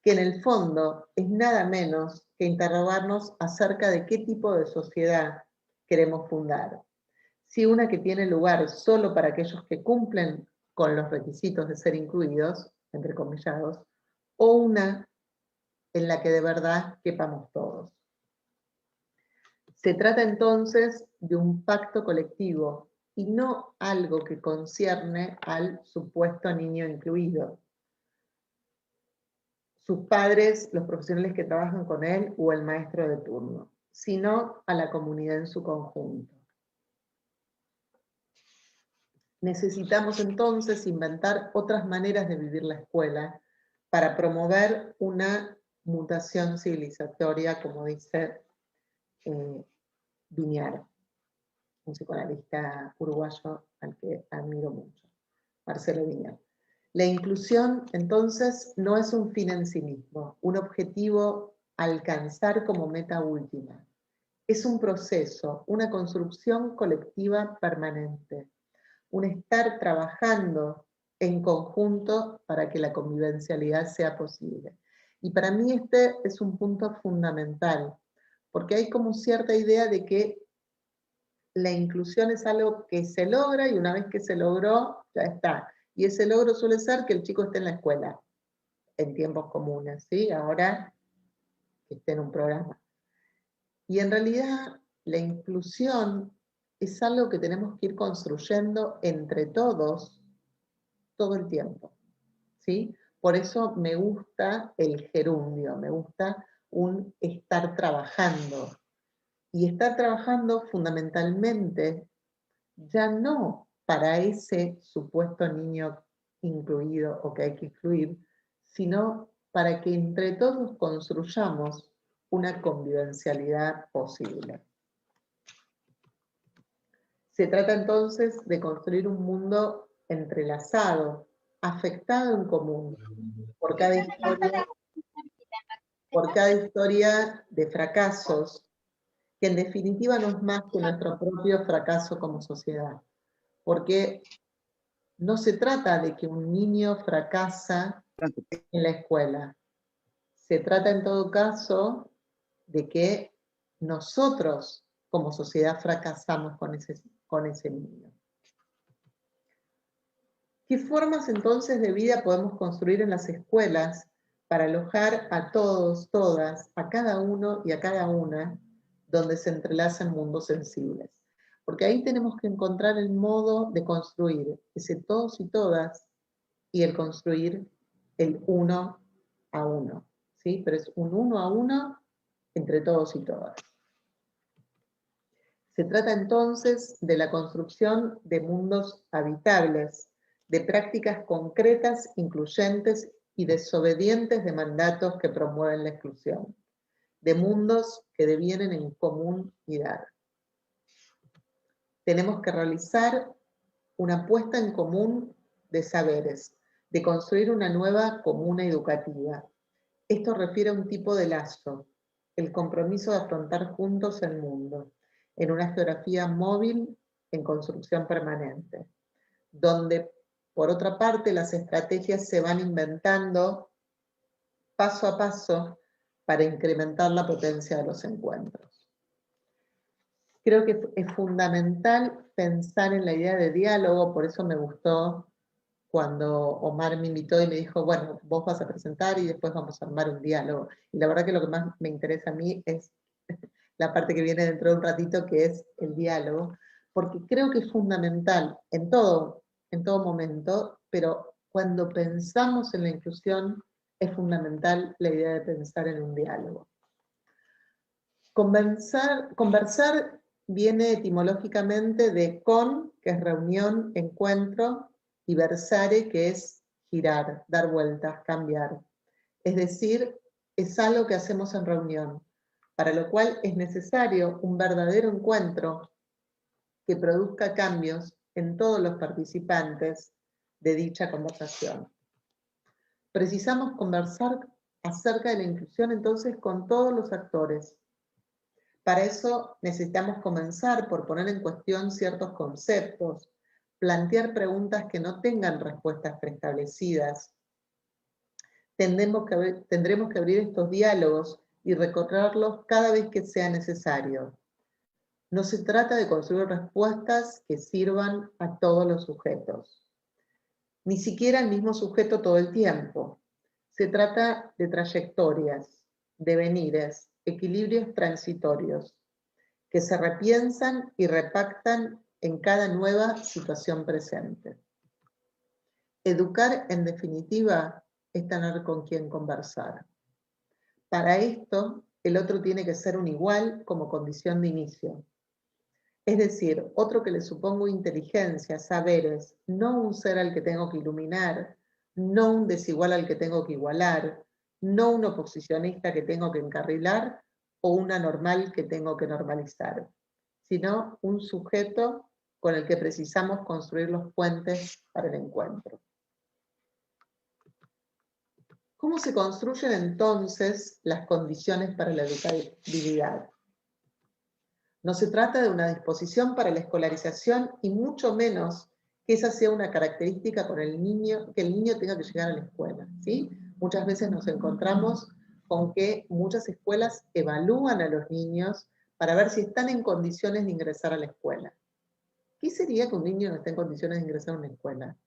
que en el fondo es nada menos que interrogarnos acerca de qué tipo de sociedad queremos fundar. Si una que tiene lugar solo para aquellos que cumplen con los requisitos de ser incluidos, entrecomillados, o una en la que de verdad quepamos todos. Se trata entonces de un pacto colectivo y no algo que concierne al supuesto niño incluido. Sus padres, los profesionales que trabajan con él o el maestro de turno, sino a la comunidad en su conjunto. Necesitamos entonces inventar otras maneras de vivir la escuela para promover una mutación civilizatoria, como dice Viñar, un psicoanalista uruguayo al que admiro mucho, Marcelo Viñar. La inclusión, entonces, no es un fin en sí mismo, un objetivo a alcanzar como meta última. Es un proceso, una construcción colectiva permanente, un estar trabajando en conjunto para que la convivencialidad sea posible. Y para mí este es un punto fundamental, porque hay como cierta idea de que la inclusión es algo que se logra y una vez que se logró, ya está. Y ese logro suele ser que el chico esté en la escuela, en tiempos comunes, ¿sí? Ahora que esté en un programa. Y en realidad la inclusión es algo que tenemos que ir construyendo entre todos todo el tiempo, ¿sí? Por eso me gusta el gerundio, me gusta un estar trabajando. Y estar trabajando fundamentalmente ya no para ese supuesto niño incluido o que hay que incluir, sino para que entre todos construyamos una convivencialidad posible. Se trata entonces de construir un mundo entrelazado, afectado en común por cada historia de fracasos, que en definitiva no es más que nuestro propio fracaso como sociedad. Porque no se trata de que un niño fracasa en la escuela. Se trata en todo caso de que nosotros como sociedad fracasamos con ese niño. ¿Qué formas entonces de vida podemos construir en las escuelas para alojar a todos, todas, a cada uno y a cada una, donde se entrelazan mundos sensibles? Porque ahí tenemos que encontrar el modo de construir ese todos y todas y el construir el uno a uno, ¿sí? Pero es un uno a uno entre todos y todas. Se trata entonces de la construcción de mundos habitables, de prácticas concretas, incluyentes y desobedientes de mandatos que promueven la exclusión, de mundos que devienen en comunidad. Tenemos que realizar una puesta en común de saberes, de construir una nueva comuna educativa. Esto refiere a un tipo de lazo, el compromiso de afrontar juntos el mundo, en una geografía móvil en construcción permanente, donde, por otra parte, las estrategias se van inventando paso a paso para incrementar la potencia de los encuentros. Creo que es fundamental pensar en la idea de diálogo, por eso me gustó cuando Omar me invitó y me dijo, bueno, vos vas a presentar y después vamos a armar un diálogo. Y la verdad que lo que más me interesa a mí es la parte que viene dentro de un ratito, que es el diálogo, porque creo que es fundamental en todo momento, pero cuando pensamos en la inclusión es fundamental la idea de pensar en un diálogo. Conversar viene etimológicamente de con, que es reunión, encuentro, y versare, que es girar, dar vueltas, cambiar. Es decir, es algo que hacemos en reunión, para lo cual es necesario un verdadero encuentro que produzca cambios en todos los participantes de dicha conversación. Precisamos conversar acerca de la inclusión entonces con todos los actores. Para eso necesitamos comenzar por poner en cuestión ciertos conceptos, plantear preguntas que no tengan respuestas preestablecidas. Tendremos que abrir estos diálogos y recorrerlos cada vez que sea necesario. No se trata de construir respuestas que sirvan a todos los sujetos, ni siquiera al mismo sujeto todo el tiempo. Se trata de trayectorias, devenires, equilibrios transitorios, que se repiensan y repactan en cada nueva situación presente. Educar, en definitiva, es tener con quien conversar. Para esto, el otro tiene que ser un igual como condición de inicio. Es decir, otro que le supongo inteligencia, saberes, no un ser al que tengo que iluminar, no un desigual al que tengo que igualar, no un oposicionista que tengo que encarrilar o un anormal que tengo que normalizar, sino un sujeto con el que precisamos construir los puentes para el encuentro. ¿Cómo se construyen entonces las condiciones para la educabilidad? No se trata de una disposición para la escolarización y mucho menos que esa sea una característica con el niño, que el niño tenga que llegar a la escuela, ¿sí? Muchas veces nos encontramos con que muchas escuelas evalúan a los niños para ver si están en condiciones de ingresar a la escuela. ¿Qué sería que un niño no esté en condiciones de ingresar a una escuela?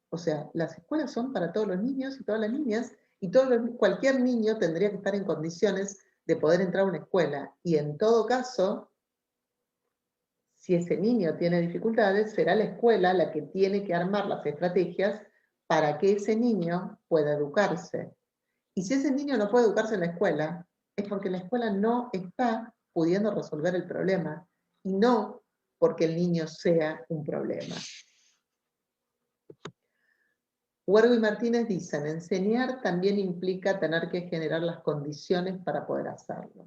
O sea, las escuelas son para todos los niños y todas las niñas, y cualquier niño tendría que estar en condiciones de poder entrar a una escuela. Y en todo caso, si ese niño tiene dificultades, será la escuela la que tiene que armar las estrategias para que ese niño pueda educarse. Y si ese niño no puede educarse en la escuela, es porque la escuela no está pudiendo resolver el problema, y no porque el niño sea un problema. Huergo y Martínez dicen, enseñar también implica tener que generar las condiciones para poder hacerlo.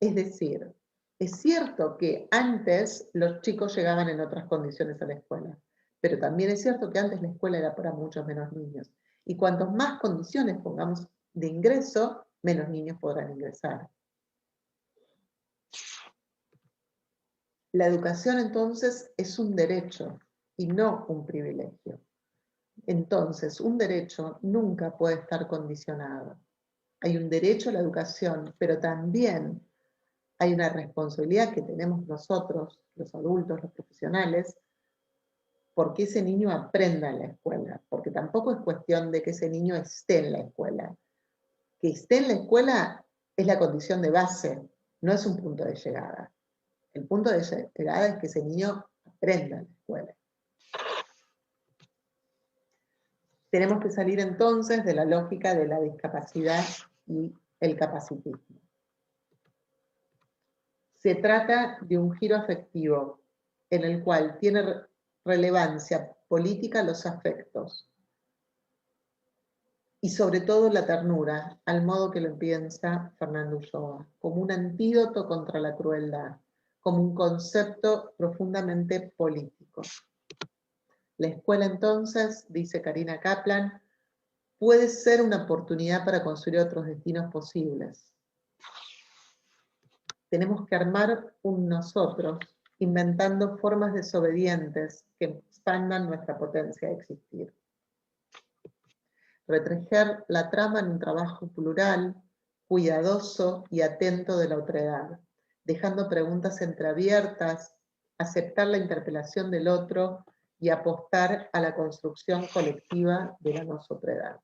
Es decir, es cierto que antes los chicos llegaban en otras condiciones a la escuela, Pero también es cierto que antes la escuela era para muchos menos niños. Y cuantos más condiciones pongamos de ingreso, menos niños podrán ingresar. La educación entonces es un derecho y no un privilegio. Entonces, un derecho nunca puede estar condicionado. Hay un derecho a la educación, pero también hay una responsabilidad que tenemos nosotros, los adultos, los profesionales, porque ese niño aprenda en la escuela, porque tampoco es cuestión de que ese niño esté en la escuela. Que esté en la escuela es la condición de base, no es un punto de llegada. El punto de llegada es que ese niño aprenda en la escuela. Tenemos que salir entonces de la lógica de la discapacidad y el capacitismo. Se trata de un giro afectivo en el cual tiene relevancia política los afectos y sobre todo la ternura, al modo que lo piensa Fernando Ulloa, como un antídoto contra la crueldad, como un concepto profundamente político. La escuela entonces, dice Karina Kaplan, puede ser una oportunidad para construir otros destinos posibles. Tenemos que armar un nosotros, inventando formas desobedientes que expandan nuestra potencia de existir. Retreger la trama en un trabajo plural, cuidadoso y atento de la otredad, dejando preguntas entreabiertas, aceptar la interpelación del otro y apostar a la construcción colectiva de la nosotredad.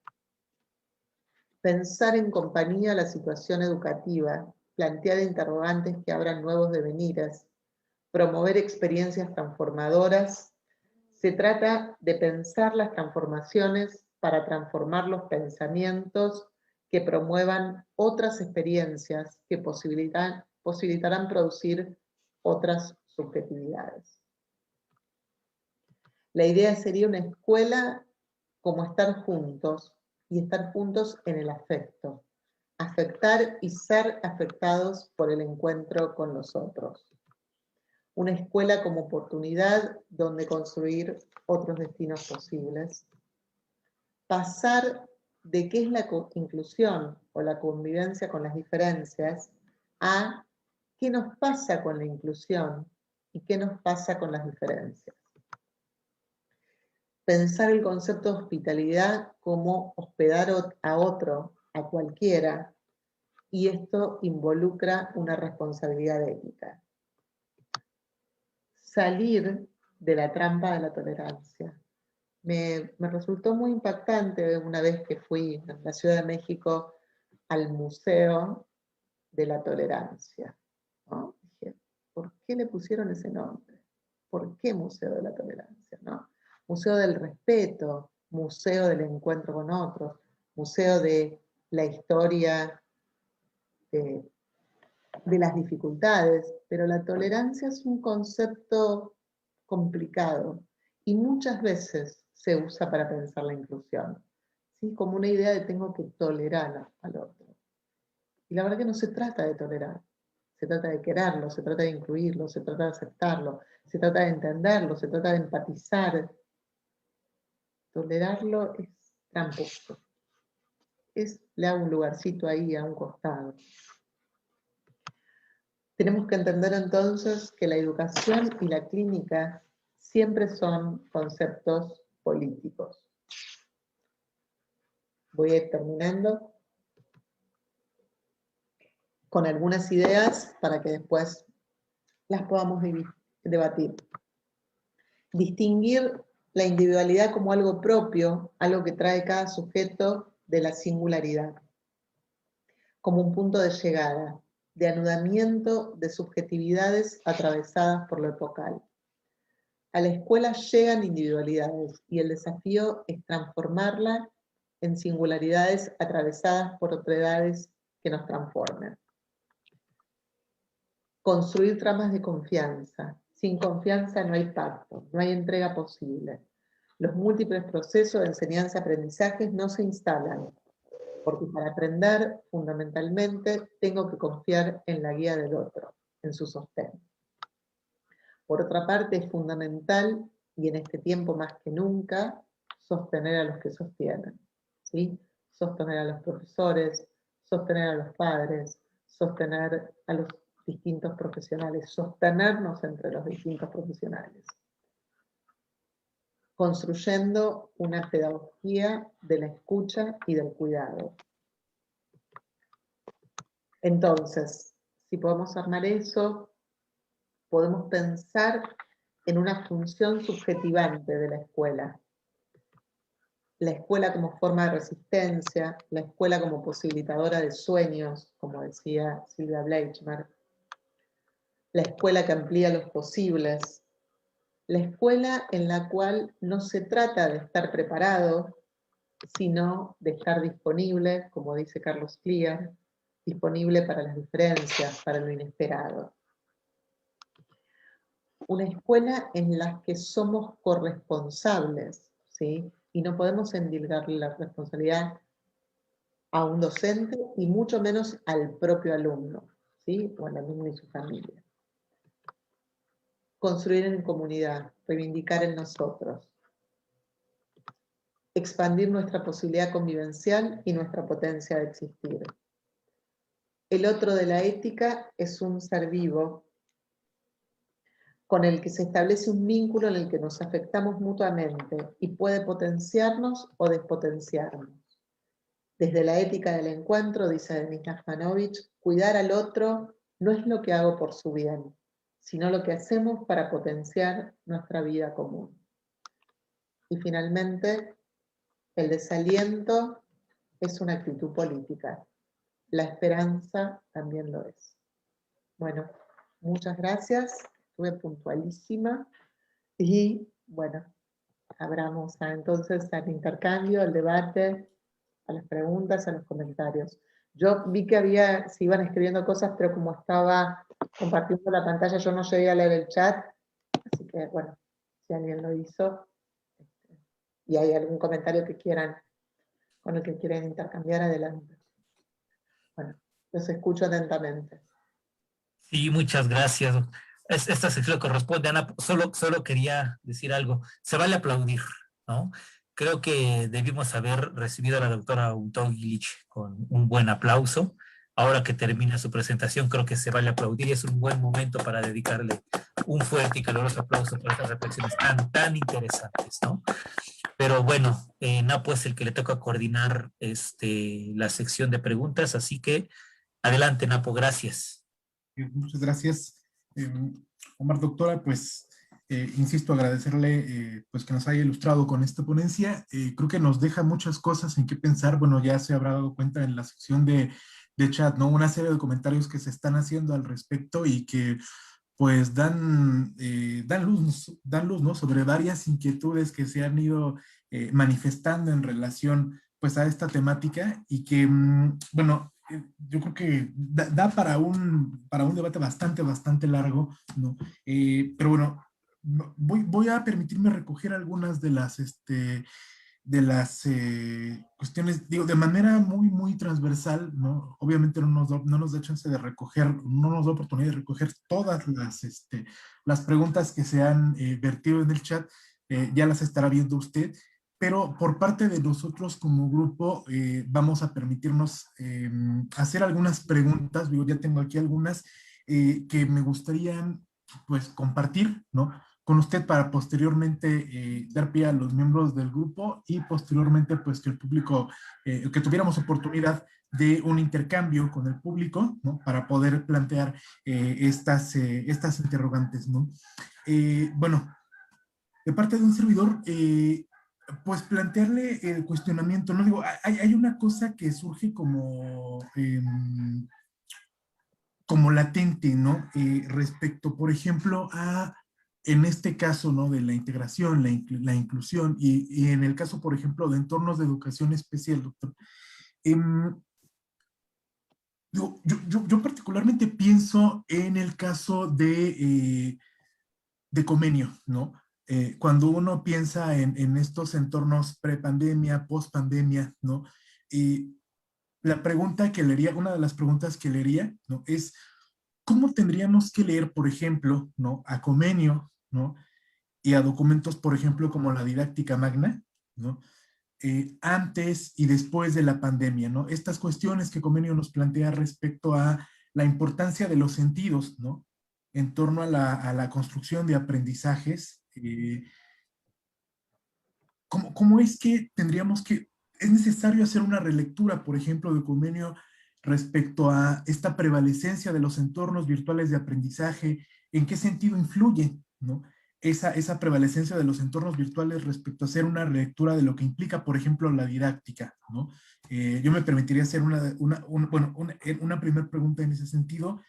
Pensar en compañía la situación educativa, plantear interrogantes que abran nuevos devenires, promover experiencias transformadoras. Se trata de pensar las transformaciones para transformar los pensamientos que promuevan otras experiencias que posibilitarán producir otras subjetividades. La idea sería una escuela como estar juntos, y estar juntos en el afecto, afectar y ser afectados por el encuentro con los otros. Una escuela como oportunidad donde construir otros destinos posibles. Pasar de qué es la inclusión o la convivencia con las diferencias a qué nos pasa con la inclusión y qué nos pasa con las diferencias. Pensar el concepto de hospitalidad como hospedar a otro, a cualquiera, y esto involucra una responsabilidad ética. Salir de la trampa de la tolerancia. Me resultó muy impactante una vez que fui en la Ciudad de México al Museo de la Tolerancia, ¿no? Dije, ¿por qué le pusieron ese nombre? ¿Por qué Museo de la Tolerancia? ¿No? Museo del respeto, museo del encuentro con otros, museo de la historia de las dificultades, pero la tolerancia es un concepto complicado y muchas veces se usa para pensar la inclusión, ¿sí? Como una idea de tengo que tolerar al otro. Y la verdad que no se trata de tolerar, se trata de quererlo, se trata de incluirlo, se trata de aceptarlo, se trata de entenderlo, se trata de empatizar. Tolerarlo es tramposo. Le hago un lugarcito ahí a un costado. Tenemos que entender entonces que la educación y la clínica siempre son conceptos políticos. Voy a ir terminando con algunas ideas para que después las podamos debatir. Distinguir la individualidad como algo propio, algo que trae cada sujeto de la singularidad, como un punto de llegada, de anudamiento de subjetividades atravesadas por lo epocal. A la escuela llegan individualidades y el desafío es transformarla en singularidades atravesadas por otredades que nos transformen. Construir tramas de confianza. Sin confianza no hay pacto, no hay entrega posible. Los múltiples procesos de enseñanza-aprendizaje no se instalan, porque para aprender, fundamentalmente, tengo que confiar en la guía del otro, en su sostén. Por otra parte, es fundamental y en este tiempo más que nunca, sostener a los que sostienen, ¿sí? Sostener a los profesores, sostener a los padres, sostener a los distintos profesionales, sostenernos entre los distintos profesionales, construyendo una pedagogía de la escucha y del cuidado. Entonces, si podemos armar eso, podemos pensar en una función subjetivante de la escuela. La escuela como forma de resistencia, la escuela como posibilitadora de sueños, como decía Silvia Bleichmer, la escuela que amplía los posibles, la escuela en la cual no se trata de estar preparado, sino de estar disponible, como dice Carlos Clear, disponible para las diferencias, para lo inesperado. Una escuela en la que somos corresponsables, ¿sí? Y no podemos endilgarle la responsabilidad a un docente y mucho menos al propio alumno, ¿sí? O al alumno y su familia. Construir en comunidad, reivindicar en nosotros, expandir nuestra posibilidad convivencial y nuestra potencia de existir. El otro de la ética es un ser vivo con el que se establece un vínculo en el que nos afectamos mutuamente y puede potenciarnos o despotenciarnos. Desde la ética del encuentro, dice Denis Nachmanovich, cuidar al otro no es lo que hago por su bien, sino lo que hacemos para potenciar nuestra vida común. Y finalmente, el desaliento es una actitud política. La esperanza también lo es. Bueno, muchas gracias. Estuve puntualísima. Y bueno, abramos entonces al intercambio, al debate, a las preguntas, a los comentarios. Yo vi que se iban escribiendo cosas, pero como estaba compartiendo la pantalla, yo no llegué a leer el chat. Así que bueno, si alguien lo hizo, y hay algún comentario que quieran, con el que quieren intercambiar, adelante. Bueno, los escucho atentamente. Sí, muchas gracias. Esta sección corresponde, Ana. Solo quería decir algo. Se vale aplaudir, ¿no? Creo que debimos haber recibido a la doctora Utogilich con un buen aplauso. Ahora que termina su presentación, creo que se vale aplaudir y es un buen momento para dedicarle un fuerte y caluroso aplauso por estas reflexiones tan interesantes, ¿no? Pero bueno, Napo es el que le toca coordinar la sección de preguntas, así que adelante, Napo, gracias. Muchas gracias, Omar. Doctora, pues insisto, agradecerle pues que nos haya ilustrado con esta ponencia. Creo que nos deja muchas cosas en qué pensar. Bueno, ya se habrá dado cuenta en la sección de chat, ¿no? Una serie de comentarios que se están haciendo al respecto y que pues dan luz, ¿no? Sobre varias inquietudes que se han ido manifestando en relación pues a esta temática y que, bueno, yo creo que da para un debate bastante largo, ¿no? Pero bueno, voy a permitirme recoger algunas de las cuestiones, digo, de manera muy transversal, ¿no? Obviamente no nos da chance de recoger, no nos da oportunidad de recoger todas las preguntas que se han vertido en el chat, ya las estará viendo usted, pero por parte de nosotros como grupo vamos a permitirnos hacer algunas preguntas. Digo, ya tengo aquí algunas que me gustaría pues compartir, ¿no? Con usted para posteriormente dar pie a los miembros del grupo y posteriormente pues que el público, que tuviéramos oportunidad de un intercambio con el público, ¿no? Para poder plantear estas interrogantes, ¿no? Bueno, de parte de un servidor, pues plantearle el cuestionamiento, ¿no? Digo, hay una cosa que surge como latente, ¿no? Respecto, por ejemplo, en este caso, ¿no? De la integración, la inclusión, y en el caso, por ejemplo, de entornos de educación especial, doctor. Yo particularmente pienso en el caso de Comenio, ¿no? Cuando uno piensa en estos entornos pre-pandemia, post-pandemia, ¿no? La pregunta que leería, una de las preguntas que leería, ¿no? Es, ¿cómo tendríamos que leer, por ejemplo, ¿no? A Comenio, ¿no? y a documentos, por ejemplo, como la didáctica magna, ¿no? Antes y después de la pandemia, ¿no? Estas cuestiones que Comenio nos plantea respecto a la importancia de los sentidos, ¿no? En torno a la construcción de aprendizajes. ¿Cómo es que es necesario hacer una relectura, por ejemplo, de Comenio respecto a esta prevalecencia de los entornos virtuales de aprendizaje? ¿En qué sentido influye, ¿no? esa prevalecencia de los entornos virtuales respecto a hacer una relectura de lo que implica, por ejemplo, la didáctica, ¿no? Yo me permitiría hacer una primera pregunta en ese sentido.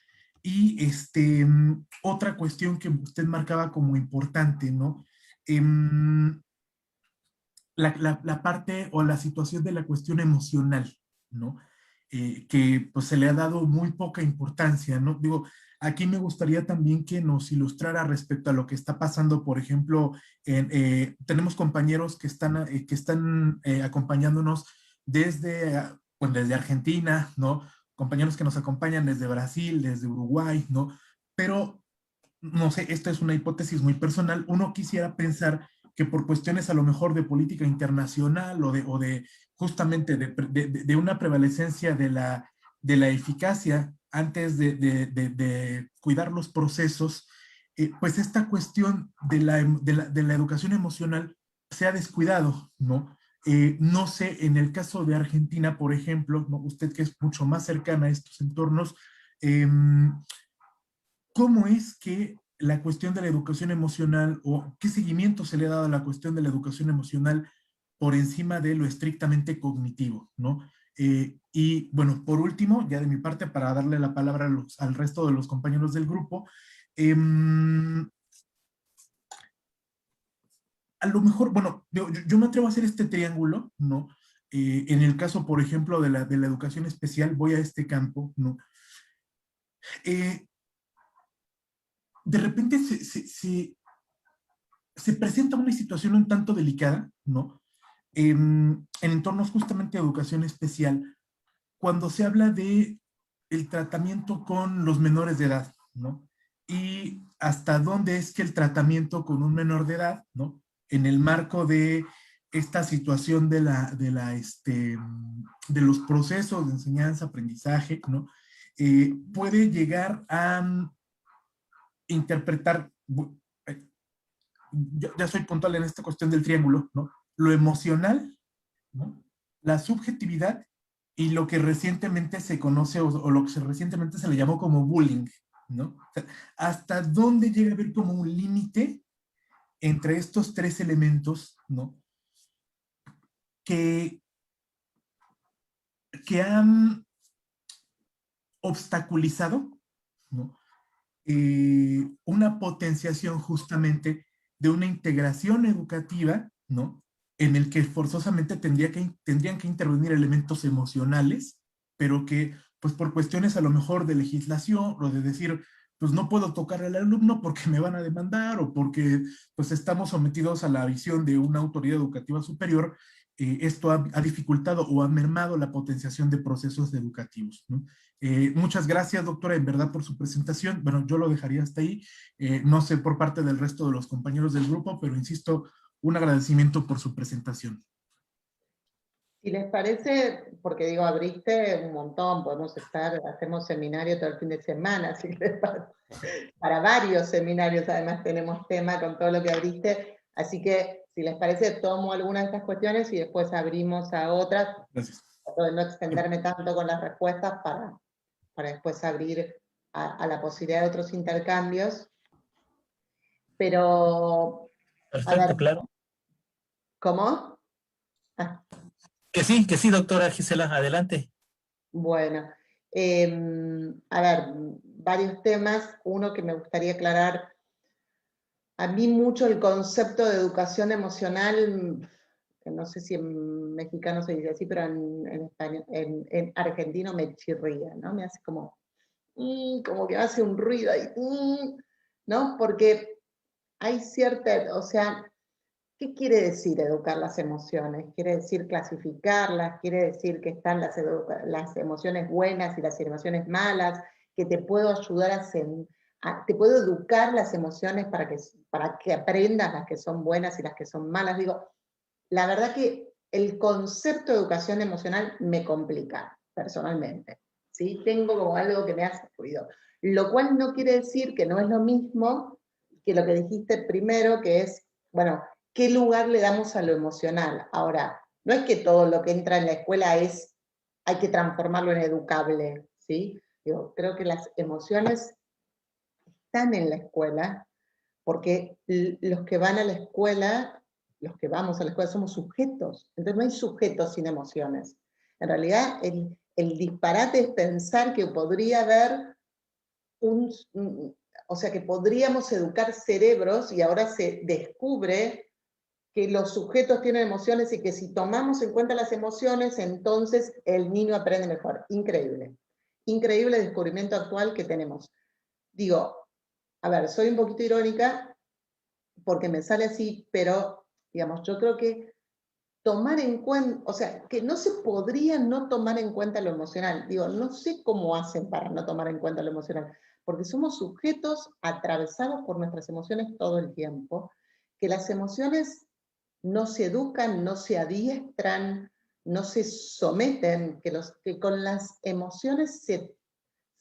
Y otra cuestión que usted marcaba como importante, ¿no? La parte o la situación de la cuestión emocional, ¿no? Que pues se le ha dado muy poca importancia, ¿no? Digo, aquí me gustaría también que nos ilustrara respecto a lo que está pasando, por ejemplo, tenemos compañeros que están acompañándonos desde Argentina, ¿no? Compañeros que nos acompañan desde Brasil, desde Uruguay, ¿no? Pero, no sé, esta es una hipótesis muy personal. Uno quisiera pensar que por cuestiones a lo mejor de política internacional o de justamente de una prevalecencia de la eficacia antes de cuidar los procesos, pues esta cuestión de la educación emocional se ha descuidado, ¿no? No sé, en el caso de Argentina, por ejemplo, ¿no? Usted que es mucho más cercana a estos entornos, ¿cómo es que la cuestión de la educación emocional o qué seguimiento se le ha dado a la cuestión de la educación emocional por encima de lo estrictamente cognitivo, ¿no? Y bueno, por último, ya de mi parte, para darle la palabra al resto de los compañeros del grupo, a lo mejor, bueno, yo me atrevo a hacer este triángulo, ¿no? En el caso, por ejemplo, de la educación especial, voy a este campo, ¿no? De repente se presenta una situación un tanto delicada, ¿no? En entornos justamente de educación especial, cuando se habla de el tratamiento con los menores de edad, ¿no? Y hasta dónde es que el tratamiento con un menor de edad, ¿no? En el marco de esta situación de los procesos de enseñanza, aprendizaje, ¿no? Puede llegar a interpretar, ya soy puntual en esta cuestión del triángulo, ¿no? Lo emocional, ¿no? La subjetividad y lo que recientemente se conoce o lo que recientemente se le llamó como bullying, ¿no? O sea, ¿hasta dónde llega a haber como un límite entre estos tres elementos, ¿no? Que han obstaculizado, ¿no? Una potenciación justamente de una integración educativa, ¿no? En el que forzosamente tendrían que intervenir elementos emocionales, pero que, pues por cuestiones a lo mejor de legislación o de decir, pues no puedo tocar al alumno porque me van a demandar o porque pues estamos sometidos a la visión de una autoridad educativa superior, esto ha dificultado o ha mermado la potenciación de procesos educativos, ¿no? Muchas gracias, doctora, en verdad, por su presentación. Bueno, yo lo dejaría hasta ahí. No sé por parte del resto de los compañeros del grupo, pero insisto, un agradecimiento por su presentación. Si les parece, porque digo, abriste un montón, hacemos seminario todo el fin de semana, si les parece. Para varios seminarios además tenemos tema con todo lo que abriste, así que si les parece tomo algunas de estas cuestiones y después abrimos a otras. Gracias. Trato de no extenderme tanto con las respuestas para después abrir a la posibilidad de otros intercambios. Pero, perfecto, a ver, claro. ¿Cómo? Que sí, doctora Gisela, adelante. Bueno, a ver, varios temas. Uno que me gustaría aclarar, a mí mucho el concepto de educación emocional, que no sé si en mexicano se dice así, pero en español, en argentino me chirría, ¿no? Me hace como que hace un ruido ahí, ¿no? Porque hay cierta, o sea, ¿qué quiere decir educar las emociones? ¿Quiere decir clasificarlas? ¿Quiere decir que están las emociones buenas y las emociones malas? ¿Que te puedo ayudar te puedo educar las emociones para que aprendas las que son buenas y las que son malas. Digo, la verdad que el concepto de educación emocional me complica, personalmente. ¿Sí? Tengo como algo que me hace ruido. Lo cual no quiere decir que no es lo mismo que lo que dijiste primero, que es, bueno, ¿qué lugar le damos a lo emocional? Ahora, no es que todo lo que entra en la escuela hay que transformarlo en educable, ¿sí? Digo, creo que las emociones están en la escuela, porque los que van a la escuela, los que vamos a la escuela somos sujetos, entonces no hay sujetos sin emociones. En realidad, el disparate es pensar que podría haber o sea, que podríamos educar cerebros y ahora se descubre que los sujetos tienen emociones y que si tomamos en cuenta las emociones, entonces el niño aprende mejor. Increíble. Increíble descubrimiento actual que tenemos. Digo, a ver, soy un poquito irónica porque me sale así, pero, digamos, yo creo que tomar en cuenta, o sea, que no se podría no tomar en cuenta lo emocional. Digo, no sé cómo hacen para no tomar en cuenta lo emocional, porque somos sujetos atravesados por nuestras emociones todo el tiempo, que las emociones no se educan, no se adiestran, no se someten, que con las emociones se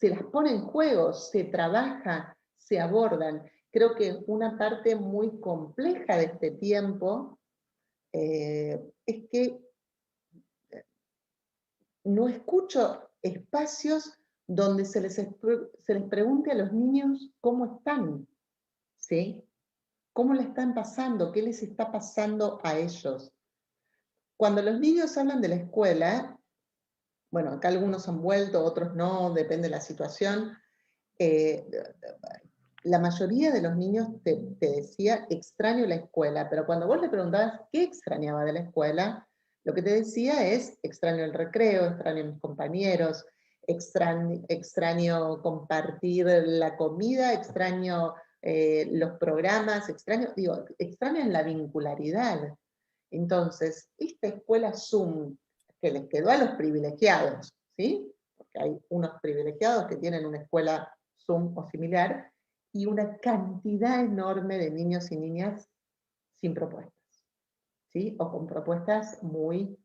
las pone en juego, se trabaja, se abordan. Creo que una parte muy compleja de este tiempo es que no escucho espacios donde se les pregunte a los niños cómo están, ¿sí? ¿Cómo le están pasando? ¿Qué les está pasando a ellos? Cuando los niños hablan de la escuela, bueno, acá algunos han vuelto, otros no, depende de la situación, la mayoría de los niños te decía, extraño la escuela, pero cuando vos le preguntabas qué extrañaba de la escuela, lo que te decía es, extraño el recreo, extraño a mis compañeros, extraño compartir la comida, extraño los programas, extraño la vincularidad. Entonces, esta escuela Zoom, que les quedó a los privilegiados, ¿sí? Porque hay unos privilegiados que tienen una escuela Zoom o similar, y una cantidad enorme de niños y niñas sin propuestas, ¿sí? O con propuestas muy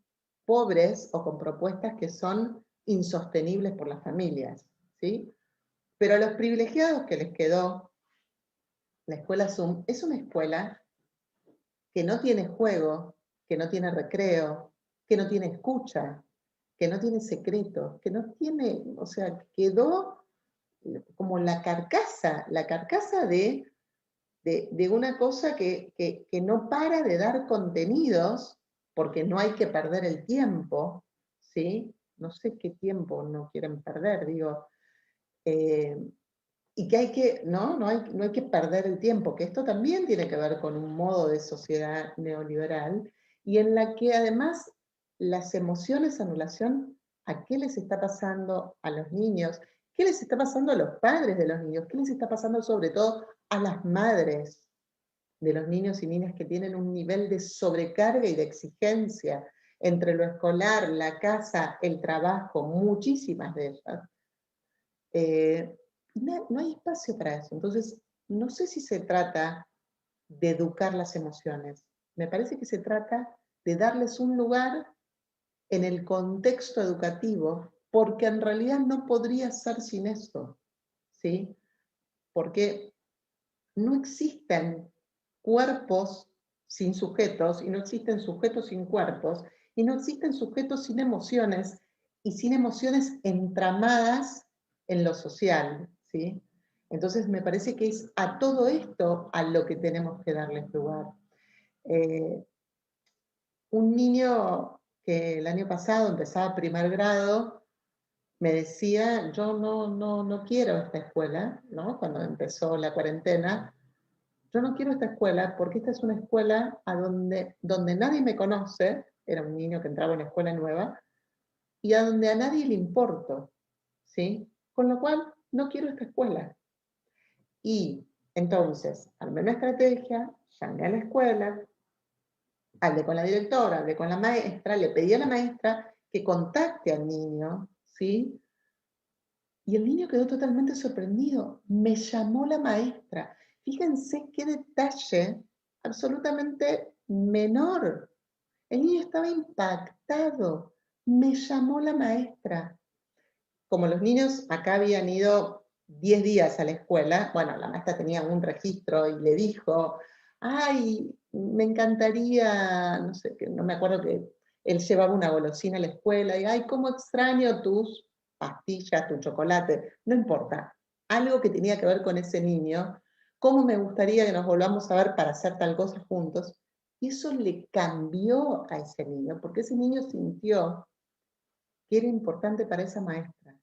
pobres o con propuestas que son insostenibles por las familias, ¿sí? Pero a los privilegiados que les quedó la escuela Zoom, es una escuela que no tiene juego, que no tiene recreo, que no tiene escucha, que no tiene secretos, que no tiene, o sea, quedó como la carcasa de una cosa que no para de dar contenidos, porque no hay que perder el tiempo, ¿sí? No sé qué tiempo no quieren perder, digo, y que hay que, no hay que perder el tiempo, que esto también tiene que ver con un modo de sociedad neoliberal, y en la que además las emociones anulación, ¿a qué les está pasando a los niños? ¿Qué les está pasando a los padres de los niños? ¿Qué les está pasando sobre todo a las madres de los niños y niñas que tienen un nivel de sobrecarga y de exigencia entre lo escolar, la casa, el trabajo, muchísimas de ellas? No hay espacio para eso. Entonces, no sé si se trata de educar las emociones. Me parece que se trata de darles un lugar en el contexto educativo, porque en realidad no podría ser sin eso, ¿sí? Porque no existen cuerpos sin sujetos, y no existen sujetos sin cuerpos, y no existen sujetos sin emociones, y sin emociones entramadas en lo social, ¿sí? Entonces me parece que es a todo esto a lo que tenemos que darles lugar. Un niño que el año pasado empezaba primer grado me decía, yo no quiero esta escuela, ¿no? Cuando empezó la cuarentena, yo no quiero esta escuela porque esta es una escuela donde nadie me conoce, era un niño que entraba en una escuela nueva, y a donde a nadie le importo, ¿sí? Con lo cual, no quiero esta escuela. Y entonces, armé una estrategia, llamé a la escuela, hablé con la directora, hablé con la maestra, le pedí a la maestra que contacte al niño, ¿sí? Y el niño quedó totalmente sorprendido. Me llamó la maestra. Fíjense qué detalle absolutamente menor. El niño estaba impactado. Me llamó la maestra. Como los niños acá habían ido 10 días a la escuela, bueno, la maestra tenía un registro y le dijo, ay, me encantaría, no sé, no me acuerdo que él llevaba una golosina a la escuela, y ay, cómo extraño tus pastillas, tu chocolate, no importa, algo que tenía que ver con ese niño, cómo me gustaría que nos volvamos a ver para hacer tal cosa juntos, y eso le cambió a ese niño, porque ese niño sintió que era importante para esa maestra.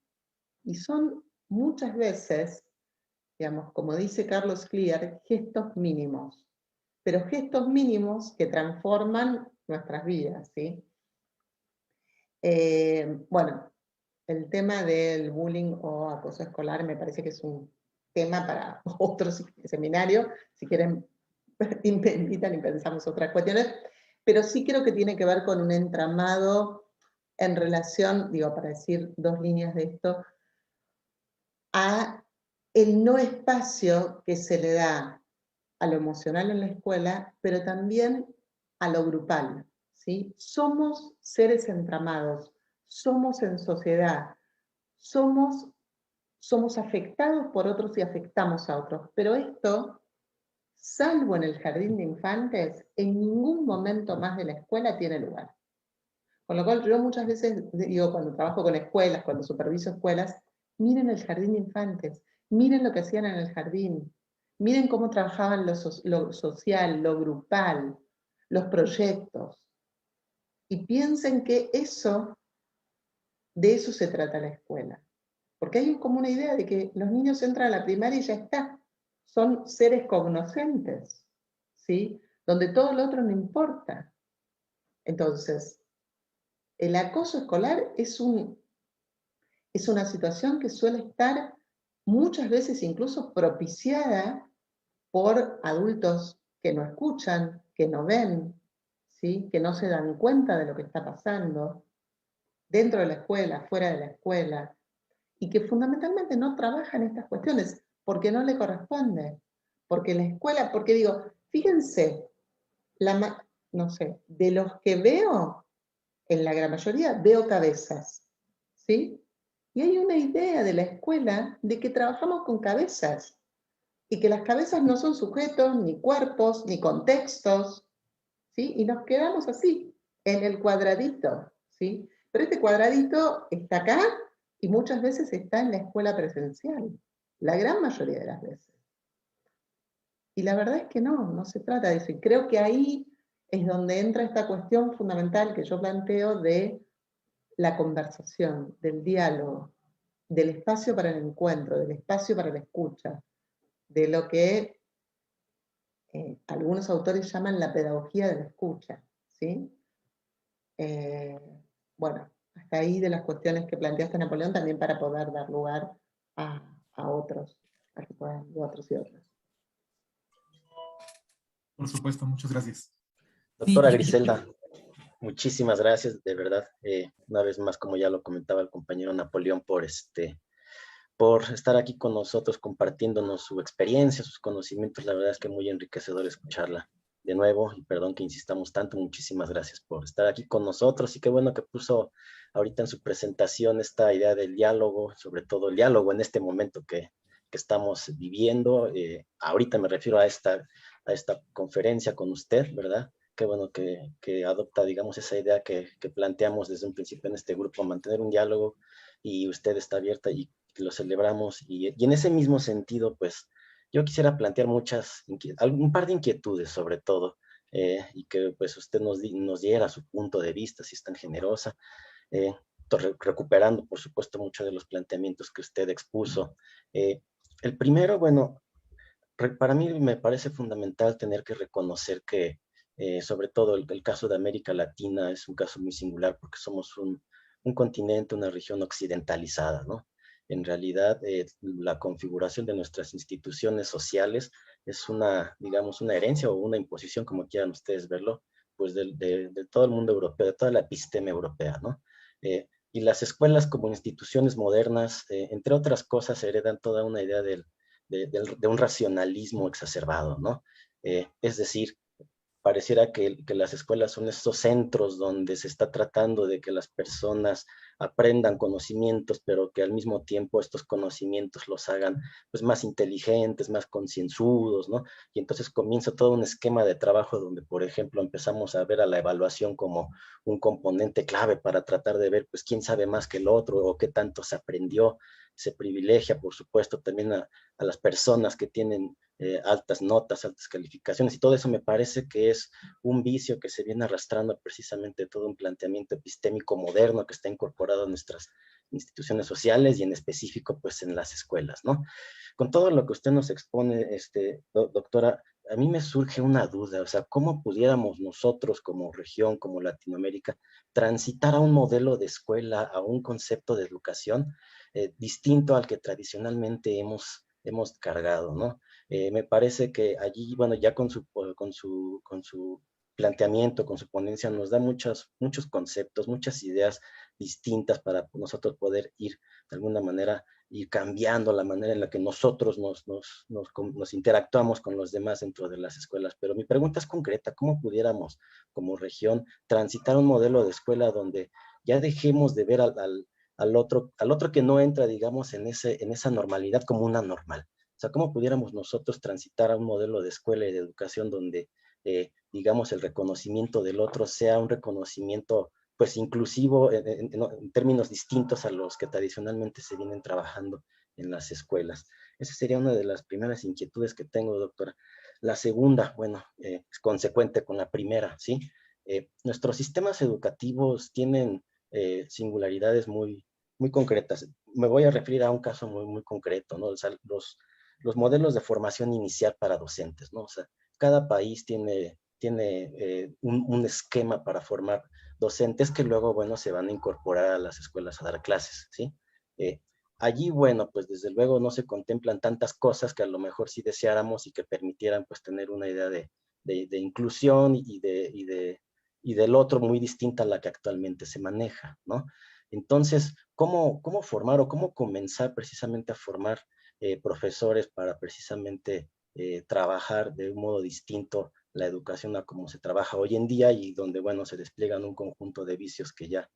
Y son muchas veces, digamos, como dice Carlos Clear, gestos mínimos, pero gestos mínimos que transforman nuestras vidas, ¿sí? Bueno, el tema del bullying o acoso escolar me parece que es un tema para otro seminario, si quieren me invitan y pensamos otras cuestiones, pero sí creo que tiene que ver con un entramado en relación, digo, para decir dos líneas de esto, a el no espacio que se le da a lo emocional en la escuela, pero también a lo grupal, ¿sí? Somos seres entramados, somos en sociedad, somos afectados por otros y afectamos a otros, pero esto, salvo en el jardín de infantes, en ningún momento más de la escuela tiene lugar. Con lo cual yo muchas veces digo, cuando trabajo con escuelas, cuando superviso escuelas, miren el jardín de infantes, miren lo que hacían en el jardín, miren cómo trabajaban lo social, lo grupal, los proyectos. Y piensen que de eso se trata la escuela. Porque hay como una idea de que los niños entran a la primaria y ya está. Son seres cognoscentes, ¿sí? Donde todo lo otro no importa. Entonces, el acoso escolar es una situación que suele estar muchas veces incluso propiciada por adultos que no escuchan, que no ven, ¿sí? Que no se dan cuenta de lo que está pasando dentro de la escuela, fuera de la escuela, y que fundamentalmente no trabajan estas cuestiones porque no le corresponde, porque la escuela, porque digo, fíjense, no sé, de los que veo, en la gran mayoría veo cabezas, ¿sí? Y hay una idea de la escuela de que trabajamos con cabezas y que las cabezas no son sujetos, ni cuerpos, ni contextos, ¿sí? Y nos quedamos así, en el cuadradito, ¿sí? Pero este cuadradito está acá y muchas veces está en la escuela presencial, la gran mayoría de las veces. Y la verdad es que no se trata de eso. Y creo que ahí es donde entra esta cuestión fundamental que yo planteo de la conversación, del diálogo, del espacio para el encuentro, del espacio para la escucha, de lo que algunos autores llaman la pedagogía de la escucha, ¿sí? Bueno, hasta ahí de las cuestiones que planteaste, Napoleón, también para poder dar lugar a otros, a que puedan, de otros y otras. Por supuesto, muchas gracias. Doctora Griselda, muchísimas gracias, de verdad. Una vez más, como ya lo comentaba el compañero Napoleón, por estar aquí con nosotros compartiéndonos su experiencia, sus conocimientos. La verdad es que muy enriquecedor escucharla de nuevo, y perdón que insistamos tanto. Muchísimas gracias por estar aquí con nosotros, y qué bueno que puso ahorita en su presentación esta idea del diálogo, sobre todo el diálogo en este momento que estamos viviendo. Ahorita me refiero a esta conferencia con usted, ¿verdad? Qué bueno que adopta, digamos, esa idea que planteamos desde un principio en este grupo, mantener un diálogo, y usted está abierta y lo celebramos. Y en ese mismo sentido, pues, yo quisiera plantear un par de inquietudes, sobre todo, y que pues usted nos diera su punto de vista, si es tan generosa, recuperando, por supuesto, muchos de los planteamientos que usted expuso. El primero, bueno, para mí me parece fundamental tener que reconocer que, sobre todo el caso de América Latina es un caso muy singular, porque somos un continente, una región occidentalizada, ¿no? En realidad, la configuración de nuestras instituciones sociales es digamos, una herencia o una imposición, como quieran ustedes verlo, pues de todo el mundo europeo, de toda la episteme europea, ¿no? Y las escuelas como instituciones modernas, entre otras cosas, heredan toda una idea de un racionalismo exacerbado, ¿no? Es decir, pareciera que las escuelas son estos centros donde se está tratando de que las personas aprendan conocimientos, pero que al mismo tiempo estos conocimientos los hagan pues, más inteligentes, más concienzudos, ¿no? Y entonces comienza todo un esquema de trabajo donde, por ejemplo, empezamos a ver a la evaluación como un componente clave para tratar de ver, pues, quién sabe más que el otro o qué tanto se aprendió. Se privilegia, por supuesto, también a las personas que tienen altas notas, altas calificaciones, y todo eso me parece que es un vicio que se viene arrastrando precisamente todo un planteamiento epistémico moderno que está incorporado en nuestras instituciones sociales y en específico pues en las escuelas, ¿no? Con todo lo que usted nos expone, doctora, a mí me surge una duda, o sea, ¿cómo pudiéramos nosotros como región, como Latinoamérica, transitar a un modelo de escuela, a un concepto de educación distinto al que tradicionalmente hemos cargado, ¿no? Me parece que allí, bueno, ya con su planteamiento, con su ponencia, nos da muchos conceptos, muchas ideas distintas para nosotros poder ir, de alguna manera, ir cambiando la manera en la que nosotros nos interactuamos con los demás dentro de las escuelas. Pero mi pregunta es concreta, ¿cómo pudiéramos, como región, transitar un modelo de escuela donde ya dejemos de ver al otro que no entra, digamos, en esa normalidad como una normal? O sea, ¿cómo pudiéramos nosotros transitar a un modelo de escuela y de educación donde, digamos, el reconocimiento del otro sea un reconocimiento, pues, inclusivo en términos distintos a los que tradicionalmente se vienen trabajando en las escuelas? Esa sería una de las primeras inquietudes que tengo, doctora. La segunda, bueno, es consecuente con la primera, ¿sí? Nuestros sistemas educativos tienen singularidades muy concretas. Me voy a referir a un caso muy concreto, ¿no? O sea, los modelos de formación inicial para docentes, ¿no? O sea, cada país tiene un esquema para formar docentes que luego, bueno, se van a incorporar a las escuelas a dar clases, ¿sí? Allí, bueno, pues desde luego no se contemplan tantas cosas que a lo mejor sí deseáramos y que permitieran, pues, tener una idea de inclusión y del otro muy distinta a la que actualmente se maneja, ¿no? Entonces, ¿cómo formar o cómo comenzar precisamente a formar profesores para precisamente trabajar de un modo distinto la educación a como se trabaja hoy en día y donde, bueno, se despliegan un conjunto de vicios que ya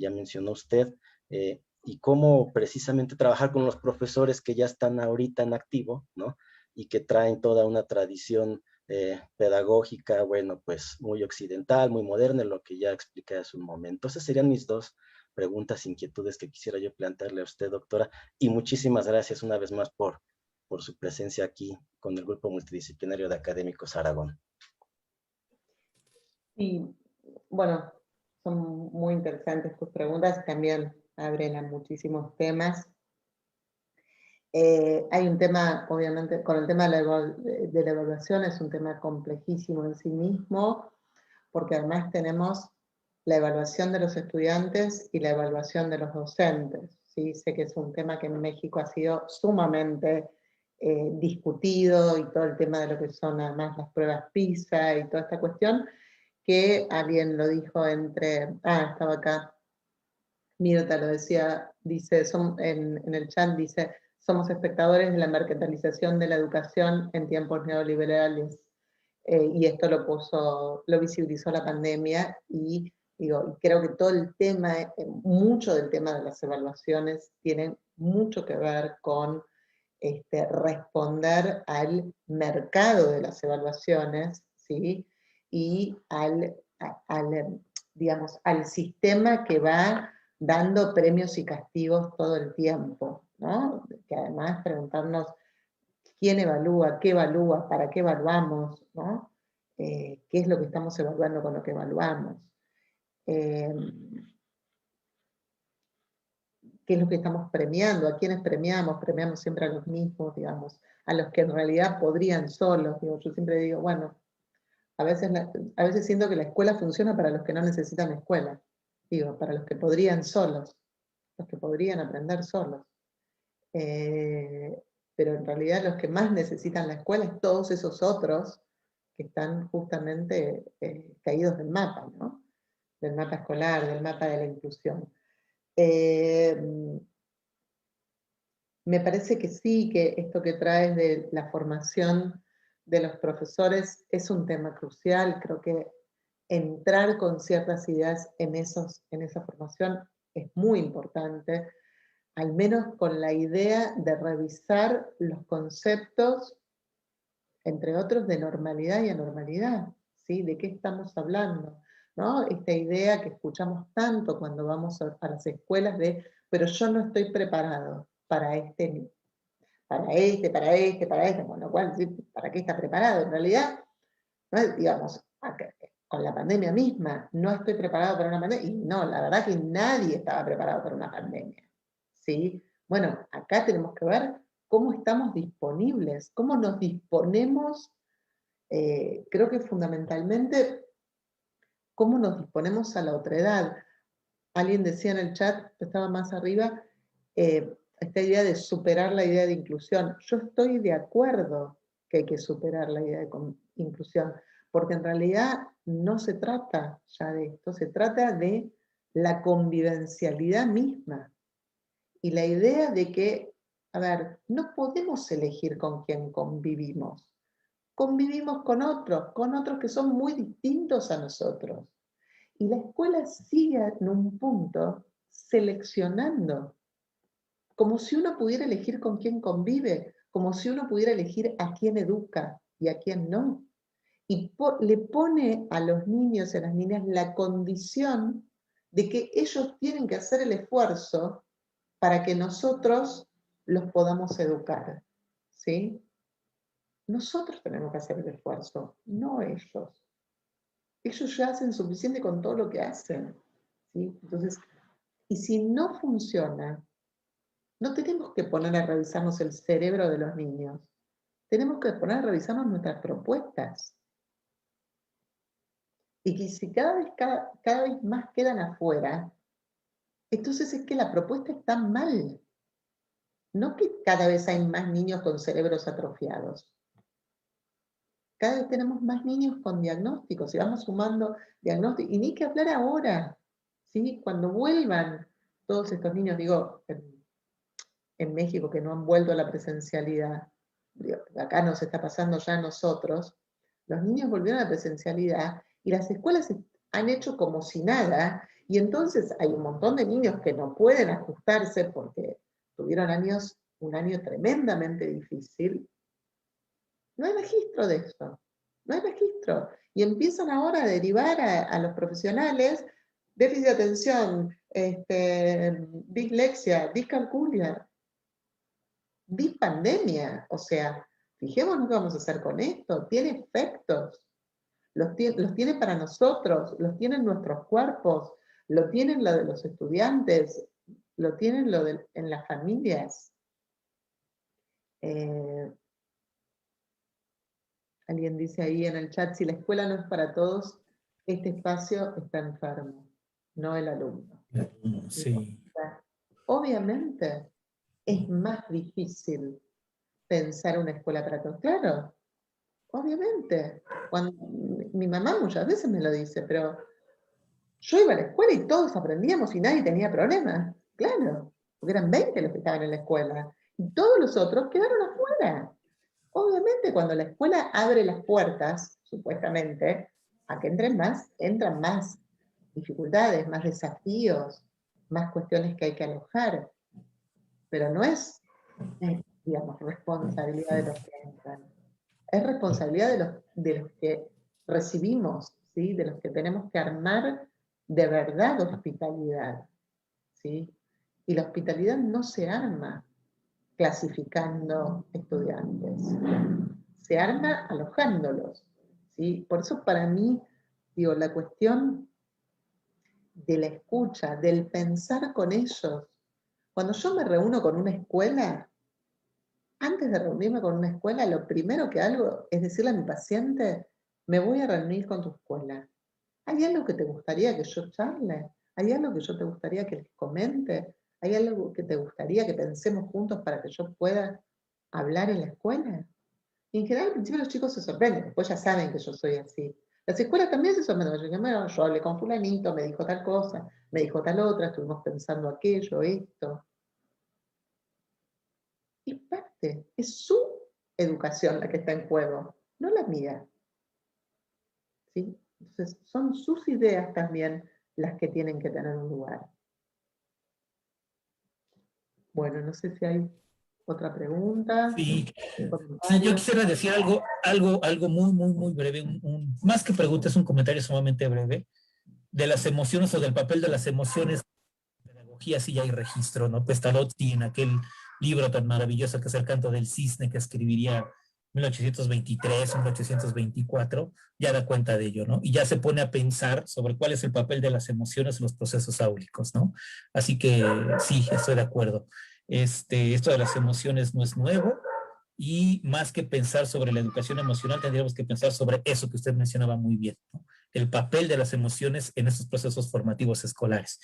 mencionó usted, y cómo precisamente trabajar con los profesores que ya están ahorita en activo, ¿no? Y que traen toda una tradición pedagógica, bueno, pues muy occidental, muy moderna, lo que ya expliqué hace un momento. Esas serían mis dos preguntas, inquietudes que quisiera yo plantearle a usted, doctora, y muchísimas gracias una vez más por su presencia aquí con el Grupo Multidisciplinario de Académicos Aragón. Y bueno, son muy interesantes tus preguntas, también abren a muchísimos temas. Hay un tema, obviamente, con el tema de la evaluación, es un tema complejísimo en sí mismo, porque además tenemos la evaluación de los estudiantes y la evaluación de los docentes. ¿Sí? Sé que es un tema que en México ha sido sumamente discutido, y todo el tema de lo que son además las pruebas PISA y toda esta cuestión, que alguien lo dijo estaba acá, Mirta lo decía, dice, en el chat dice, somos espectadores de la mercantilización de la educación en tiempos neoliberales. Y esto lo visibilizó la pandemia, y creo que todo el tema, mucho del tema de las evaluaciones tiene mucho que ver con responder al mercado de las evaluaciones, ¿sí? Y digamos, al sistema que va dando premios y castigos todo el tiempo, ¿no? Que además preguntarnos quién evalúa, qué evalúa, para qué evaluamos, ¿no? ¿Qué es lo que estamos evaluando con lo que evaluamos? ¿Qué es lo que estamos premiando? ¿A quiénes premiamos? Premiamos siempre a los mismos, digamos, a los que en realidad podrían solos. Digo, yo siempre digo, bueno, a veces siento que la escuela funciona para los que no necesitan escuela. Digo, para los que podrían solos, los que podrían aprender solos. Pero en realidad los que más necesitan la escuela es todos esos otros que están justamente caídos del mapa, ¿no? Del mapa escolar, del mapa de la inclusión. Me parece que sí, que esto que traes de la formación de los profesores es un tema crucial. Creo que entrar con ciertas ideas en esa formación es muy importante, al menos con la idea de revisar los conceptos, entre otros, de normalidad y anormalidad, ¿sí? ¿De qué estamos hablando? ¿No? Esta idea que escuchamos tanto cuando vamos a las escuelas de, pero yo no estoy preparado para este, con lo cual, ¿sí? ¿Para qué está preparado? En realidad, ¿no? Digamos, con la pandemia misma, no estoy preparado para una pandemia, y no, la verdad que nadie estaba preparado para una pandemia, ¿sí? Bueno, acá tenemos que ver cómo estamos disponibles, cómo nos disponemos, creo que fundamentalmente, cómo nos disponemos a la otredad. Alguien decía en el chat, que estaba más arriba, esta idea de superar la idea de inclusión. Yo estoy de acuerdo que hay que superar la idea de inclusión, porque en realidad no se trata ya de esto, se trata de la convivencialidad misma. Y la idea de que, a ver, no podemos elegir con quién convivimos. Convivimos con otros que son muy distintos a nosotros. Y la escuela sigue en un punto seleccionando, como si uno pudiera elegir con quién convive, como si uno pudiera elegir a quién educa y a quién no. Y le pone a los niños y a las niñas la condición de que ellos tienen que hacer el esfuerzo para que nosotros los podamos educar, ¿sí? Nosotros tenemos que hacer el esfuerzo, no ellos. Ellos ya hacen suficiente con todo lo que hacen, ¿sí? Entonces, y si no funciona, no tenemos que poner a revisarnos el cerebro de los niños. Tenemos que poner a revisarnos nuestras propuestas. Y que si cada vez más quedan afuera, entonces es que la propuesta está mal. No que cada vez hay más niños con cerebros atrofiados. Cada vez tenemos más niños con diagnósticos y vamos sumando diagnósticos. Y ni que hablar ahora, ¿sí? Cuando vuelvan todos estos niños, digo, en México que no han vuelto a la presencialidad, digo, acá nos está pasando ya a nosotros, los niños volvieron a la presencialidad y las escuelas han hecho como si nada, y entonces hay un montón de niños que no pueden ajustarse porque tuvieron un año tremendamente difícil. No hay registro de esto, no hay registro. Y empiezan ahora a derivar a los profesionales déficit de atención, dislexia, discalculia, dispandemia. O sea, fijémonos qué vamos a hacer con esto. Tiene efectos. Los tiene para nosotros, los tienen nuestros cuerpos, lo tienen lo de los estudiantes, lo tienen en las familias. Alguien dice ahí en el chat, si la escuela no es para todos, este espacio está enfermo, no el alumno. Sí. Obviamente es más difícil pensar una escuela para todos. Claro, obviamente. Mi mamá muchas veces me lo dice, pero yo iba a la escuela y todos aprendíamos y nadie tenía problemas. Claro, porque eran 20 los que estaban en la escuela. Y todos los otros quedaron afuera. Obviamente cuando la escuela abre las puertas, supuestamente, a que entran más dificultades, más desafíos, más cuestiones que hay que alojar. Pero no es, digamos, responsabilidad de los que entran. Es responsabilidad de los que recibimos, ¿sí? De los que tenemos que armar de verdad hospitalidad, ¿sí? Y la hospitalidad no se arma clasificando estudiantes, se arma alojándolos, ¿sí? Por eso para mí, digo, la cuestión de la escucha, del pensar con ellos. Cuando yo me reúno con una escuela, antes de reunirme con una escuela, lo primero que hago es decirle a mi paciente, me voy a reunir con tu escuela. ¿Hay algo que te gustaría que yo charle? ¿Hay algo que yo te gustaría que les comente? ¿Hay algo que te gustaría que pensemos juntos para que yo pueda hablar en la escuela? Y en general, al principio los chicos se sorprenden, después ya saben que yo soy así. Las escuelas también se someten a mayoría. Bueno, yo hablé con fulanito, me dijo tal cosa, me dijo tal otra, estuvimos pensando aquello, esto. Es parte, es su educación la que está en juego, no la mía. ¿Sí? Entonces, son sus ideas también las que tienen que tener un lugar. Bueno, no sé si hay otra pregunta. Sí, sí, yo quisiera decir algo muy breve, más que pregunta, es un comentario sumamente breve, de las emociones o del papel de las emociones en pedagogía, sí ya hay registro, ¿no? Pestalozzi en aquel libro tan maravilloso que es El canto del cisne, que escribiría 1823, 1824, ya da cuenta de ello, ¿no? Y ya se pone a pensar sobre cuál es el papel de las emociones en los procesos áulicos, ¿no? Así que sí, estoy de acuerdo. Esto de las emociones no es nuevo, y más que pensar sobre la educación emocional, tendríamos que pensar sobre eso que usted mencionaba muy bien, ¿no? El papel de las emociones en estos procesos formativos escolares.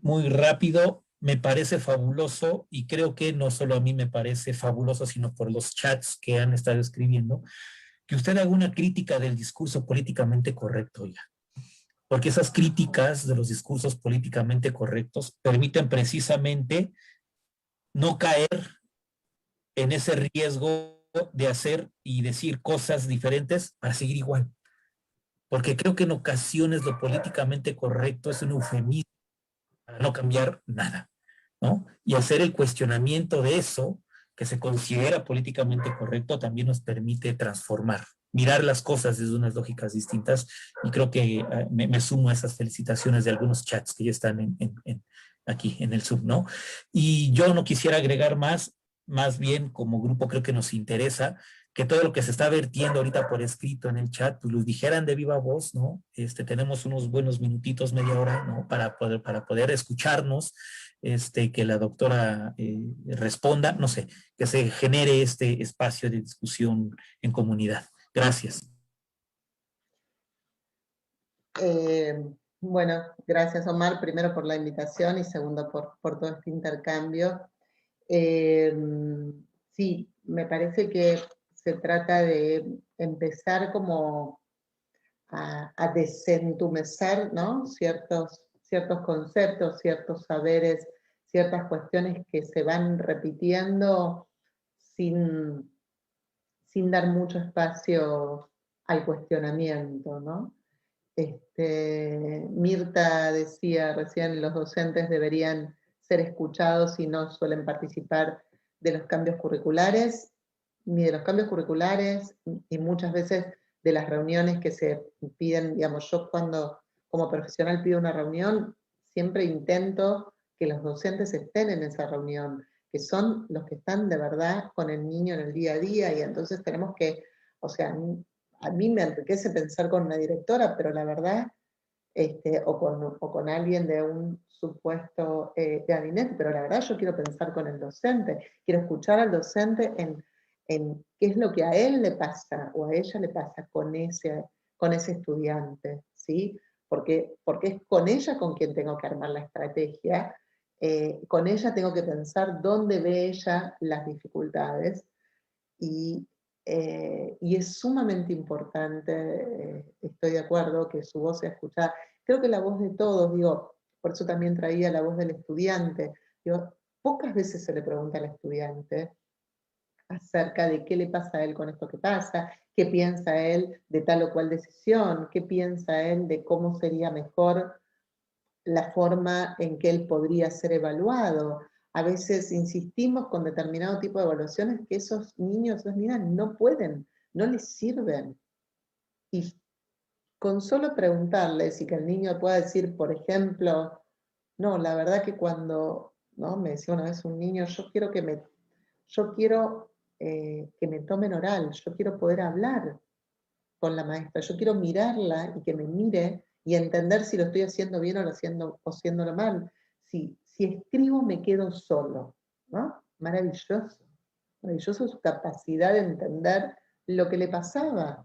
Muy rápido, me parece fabuloso, y creo que no solo a mí me parece fabuloso, sino por los chats que han estado escribiendo, que usted haga una crítica del discurso políticamente correcto, ya. Porque esas críticas de los discursos políticamente correctos permiten precisamente no caer en ese riesgo de hacer y decir cosas diferentes para seguir igual. Porque creo que en ocasiones lo políticamente correcto es un eufemismo para no cambiar nada, ¿no? Y hacer el cuestionamiento de eso que se considera políticamente correcto también nos permite transformar, mirar las cosas desde unas lógicas distintas, y creo que me sumo a esas felicitaciones de algunos chats que ya están aquí en el Zoom, ¿no? Y yo no quisiera agregar más bien como grupo creo que nos interesa que todo lo que se está vertiendo ahorita por escrito en el chat, pues lo dijeran de viva voz, ¿no? Tenemos unos buenos minutitos, media hora, ¿no? Para poder escucharnos, que la doctora responda, no sé, que se genere este espacio de discusión en comunidad. Gracias. Bueno, gracias Omar, primero por la invitación y segundo por todo este intercambio. Sí, me parece que se trata de empezar como a desentumecer, ¿no? Ciertos conceptos, ciertos saberes, ciertas cuestiones que se van repitiendo sin dar mucho espacio al cuestionamiento, ¿no? Mirta decía recién, los docentes deberían ser escuchados y no suelen participar de los cambios curriculares, ni de los cambios curriculares, y muchas veces de las reuniones que se piden, digamos, yo cuando como profesional pido una reunión, siempre intento que los docentes estén en esa reunión, que son los que están de verdad con el niño en el día a día, y entonces tenemos que, o sea, a mí me enriquece pensar con una directora, pero la verdad, o con alguien de un supuesto gabinete, pero la verdad yo quiero pensar con el docente, quiero escuchar al docente en qué es lo que a él le pasa o a ella le pasa con ese estudiante, ¿sí? Porque es con ella con quien tengo que armar la estrategia, con ella tengo que pensar dónde ve ella las dificultades, y es sumamente importante, estoy de acuerdo, que su voz sea escuchada. Creo que la voz de todos, digo, por eso también traía la voz del estudiante. Digo, pocas veces se le pregunta al estudiante acerca de qué le pasa a él con esto que pasa, qué piensa él de tal o cual decisión, qué piensa él de cómo sería mejor la forma en que él podría ser evaluado. A veces insistimos con determinado tipo de evaluaciones que esos niños, esas niñas no pueden, no les sirven. Y con solo preguntarles y que el niño pueda decir, por ejemplo, no, la verdad que cuando, ¿no? Me decía una vez un niño, yo quiero que me tomen oral, yo quiero poder hablar con la maestra, yo quiero mirarla y que me mire y entender si lo estoy haciendo bien o haciéndolo mal. Si escribo me quedo solo, ¿no? Maravilloso, maravilloso su capacidad de entender lo que le pasaba,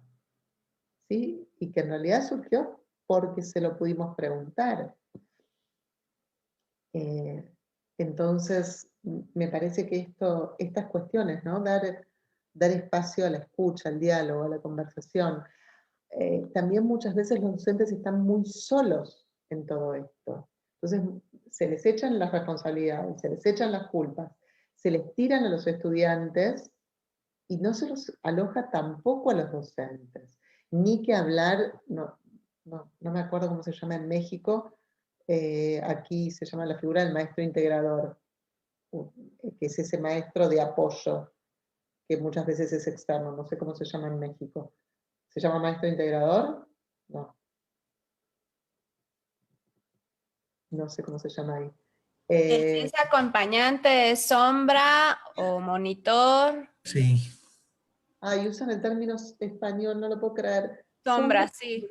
¿sí? Y que en realidad surgió porque se lo pudimos preguntar. Entonces, me parece que estas cuestiones, ¿no? Dar espacio a la escucha, al diálogo, a la conversación, también muchas veces los docentes están muy solos en todo esto. Entonces se les echan las responsabilidades, se les echan las culpas, se les tiran a los estudiantes y no se los aloja tampoco a los docentes. Ni que hablar, no me acuerdo cómo se llama en México, aquí se llama la figura del maestro integrador, que es ese maestro de apoyo, que muchas veces es externo, no sé cómo se llama en México. ¿Se llama maestro integrador? No. No sé cómo se llama ahí. ¿Es acompañante, sombra o monitor? Sí. Ay, usan el término español, no lo puedo creer. Sombra, sí.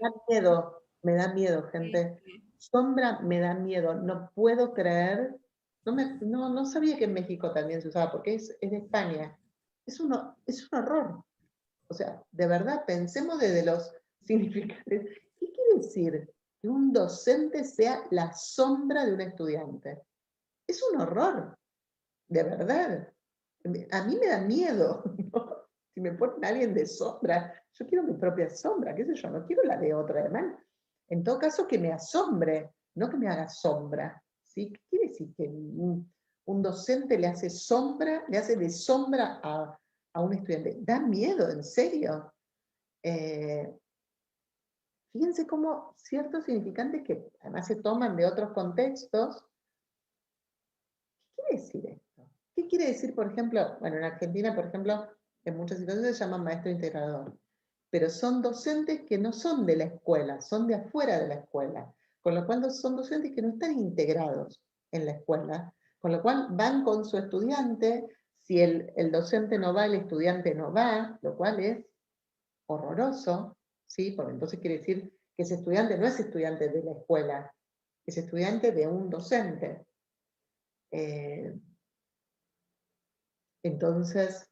Me da miedo, gente. Sí. Sombra me da miedo, no puedo creer. No sabía que en México también se usaba, porque es de España. Es un horror. O sea, de verdad, pensemos desde los significantes. ¿Qué quiere decir que un docente sea la sombra de un estudiante? Es un horror, de verdad. A mí me da miedo, ¿no? Si me ponen a alguien de sombra, yo quiero mi propia sombra, qué sé yo, no quiero la de otra, además. En todo caso, que me asombre, no que me haga sombra. ¿Sí? ¿Qué quiere decir que un docente le hace de sombra a un estudiante? Da miedo, en serio. Fíjense cómo ciertos significantes que además se toman de otros contextos. ¿Qué quiere decir esto? ¿Qué quiere decir, por ejemplo, bueno, en Argentina, por ejemplo, en muchas situaciones se llaman maestro integrador, pero son docentes que no son de la escuela, son de afuera de la escuela, con lo cual son docentes que no están integrados en la escuela, con lo cual van con su estudiante, si el docente no va, el estudiante no va, lo cual es horroroso, ¿sí? Porque entonces quiere decir que ese estudiante no es estudiante de la escuela, es estudiante de un docente. Entonces,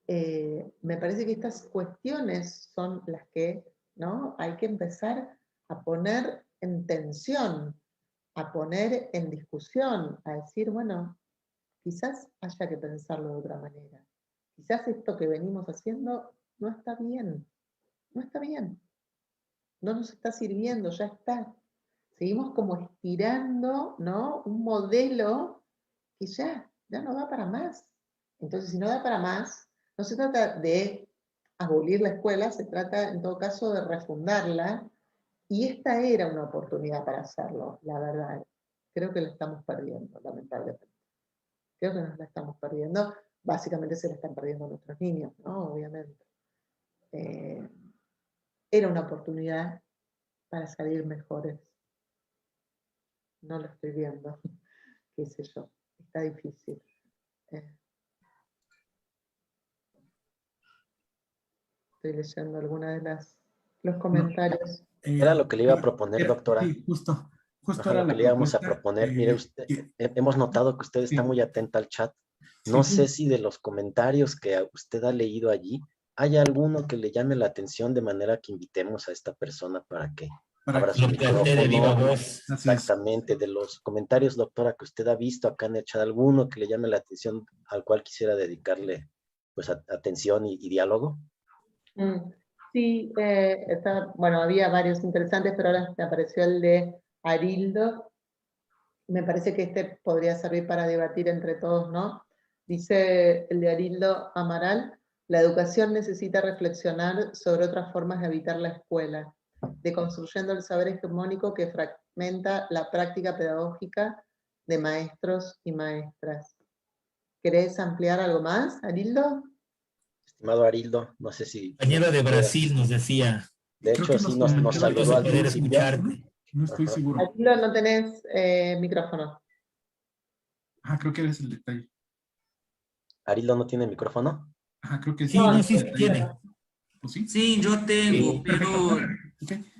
me parece que estas cuestiones son las que, ¿no? Hay que empezar a poner en tensión, a poner en discusión, a decir, bueno, quizás haya que pensarlo de otra manera. Quizás esto que venimos haciendo no está bien, no está bien, no nos está sirviendo, ya está. Seguimos como estirando, ¿no? Un modelo que ya no da para más. Entonces, si no da para más, no se trata de abolir la escuela, se trata en todo caso de refundarla, y esta era una oportunidad para hacerlo, la verdad. Creo que la estamos perdiendo, lamentablemente. Creo que nos la estamos perdiendo. Básicamente se la están perdiendo nuestros niños, ¿no? Obviamente. Era una oportunidad para salir mejores. No lo estoy viendo, qué sé yo, está difícil. Estoy leyendo algunos de los comentarios. Era lo que le iba a proponer, doctora. Sí, justo Ajá, era lo la que le íbamos a propuesta. proponer. Mire, usted, hemos notado que usted está sí. muy atenta al chat. No Sí. sé si de los comentarios que usted ha leído allí, hay alguno que le llame la atención de manera que invitemos a esta persona para que abra su Lo planteé de viva micrófono. voz. Exactamente, de los comentarios, doctora, que usted ha visto acá en el chat, alguno que le llame la atención al cual quisiera dedicarle pues atención y diálogo. Sí, bueno, había varios interesantes, pero ahora me apareció el de Arildo. Me parece que este podría servir para debatir entre todos, ¿no? Dice el de Arildo Amaral: la educación necesita reflexionar sobre otras formas de habitar la escuela, deconstruyendo el saber hegemónico que fragmenta la práctica pedagógica de maestros y maestras. ¿Querés ampliar algo más, Arildo? Estimado Arildo, no sé si... Compañero de Brasil nos decía. De hecho, sí nos saludó al principio. No estoy seguro. Arildo, no tenés micrófono. Creo que eres el detalle. ¿Arildo no tiene micrófono? Creo que sí. Sí, no, sí tiene. ¿Sí? Sí, yo tengo, Sí, pero... Okay.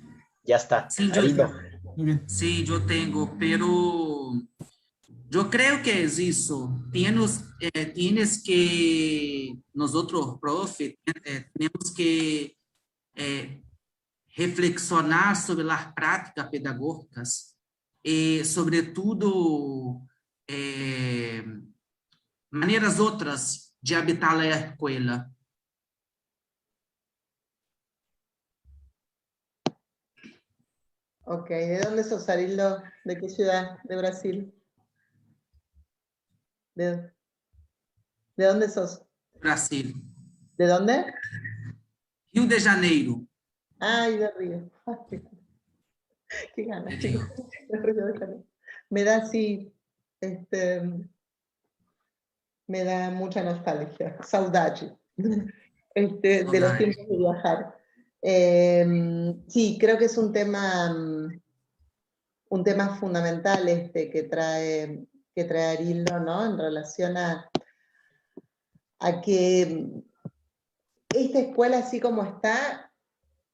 Ya está. Sí, Arildo. Muy bien. Sí, yo tengo, pero yo creo que es eso. Tienes que, nosotros, profe, tenemos que reflexionar sobre las prácticas pedagógicas, sobretudo maneiras outras de habitar a escola. Ok, ¿de dónde sos, Arildo? ¿De qué ciudad de Brasil? ¿De dónde sos? Brasil. ¿De dónde? Rio de Janeiro. Ay, de Río. Ay, qué ganas, chicos. De Río de Janeiro. Me da así, me da mucha nostalgia, saudade, de los tiempos de viajar. Sí, creo que es un tema fundamental que trae Arildo, ¿no? En relación a que esta escuela, así como está,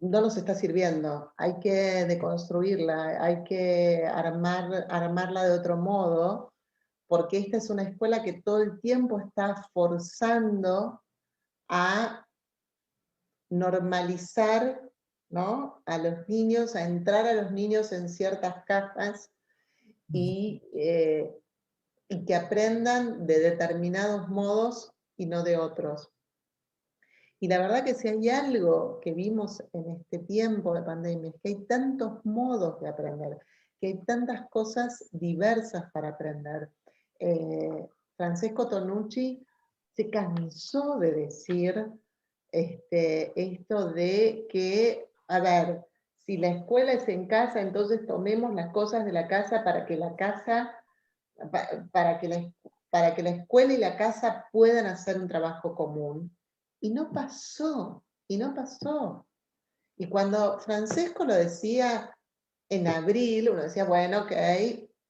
no nos está sirviendo. Hay que deconstruirla, hay que armarla de otro modo, porque esta es una escuela que todo el tiempo está forzando a normalizar, ¿no? A los niños, a entrar a los niños en ciertas cajas y que aprendan de determinados modos y no de otros. Y la verdad que si hay algo que vimos en este tiempo de pandemia, es que hay tantos modos de aprender, que hay tantas cosas diversas para aprender. Francesco Tonucci se cansó de decir esto de que, a ver, si la escuela es en casa, entonces tomemos las cosas de la casa para que la casa, para que la escuela y la casa puedan hacer un trabajo común. Y no pasó, y no pasó. Y cuando Francesco lo decía en abril, uno decía, bueno, ok,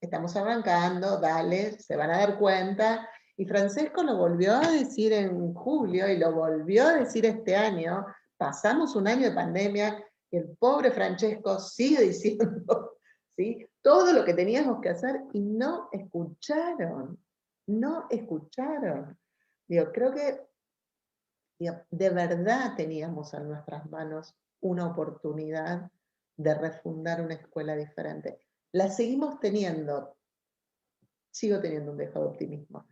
estamos arrancando, dale, se van a dar cuenta. Y Francesco lo volvió a decir en julio y lo volvió a decir este año. Pasamos un año de pandemia y el pobre Francesco sigue diciendo, ¿sí?, todo lo que teníamos que hacer y no escucharon, no escucharon. Digo, creo que de verdad teníamos en nuestras manos una oportunidad de refundar una escuela diferente. La seguimos teniendo, sigo teniendo un dejo de optimismo,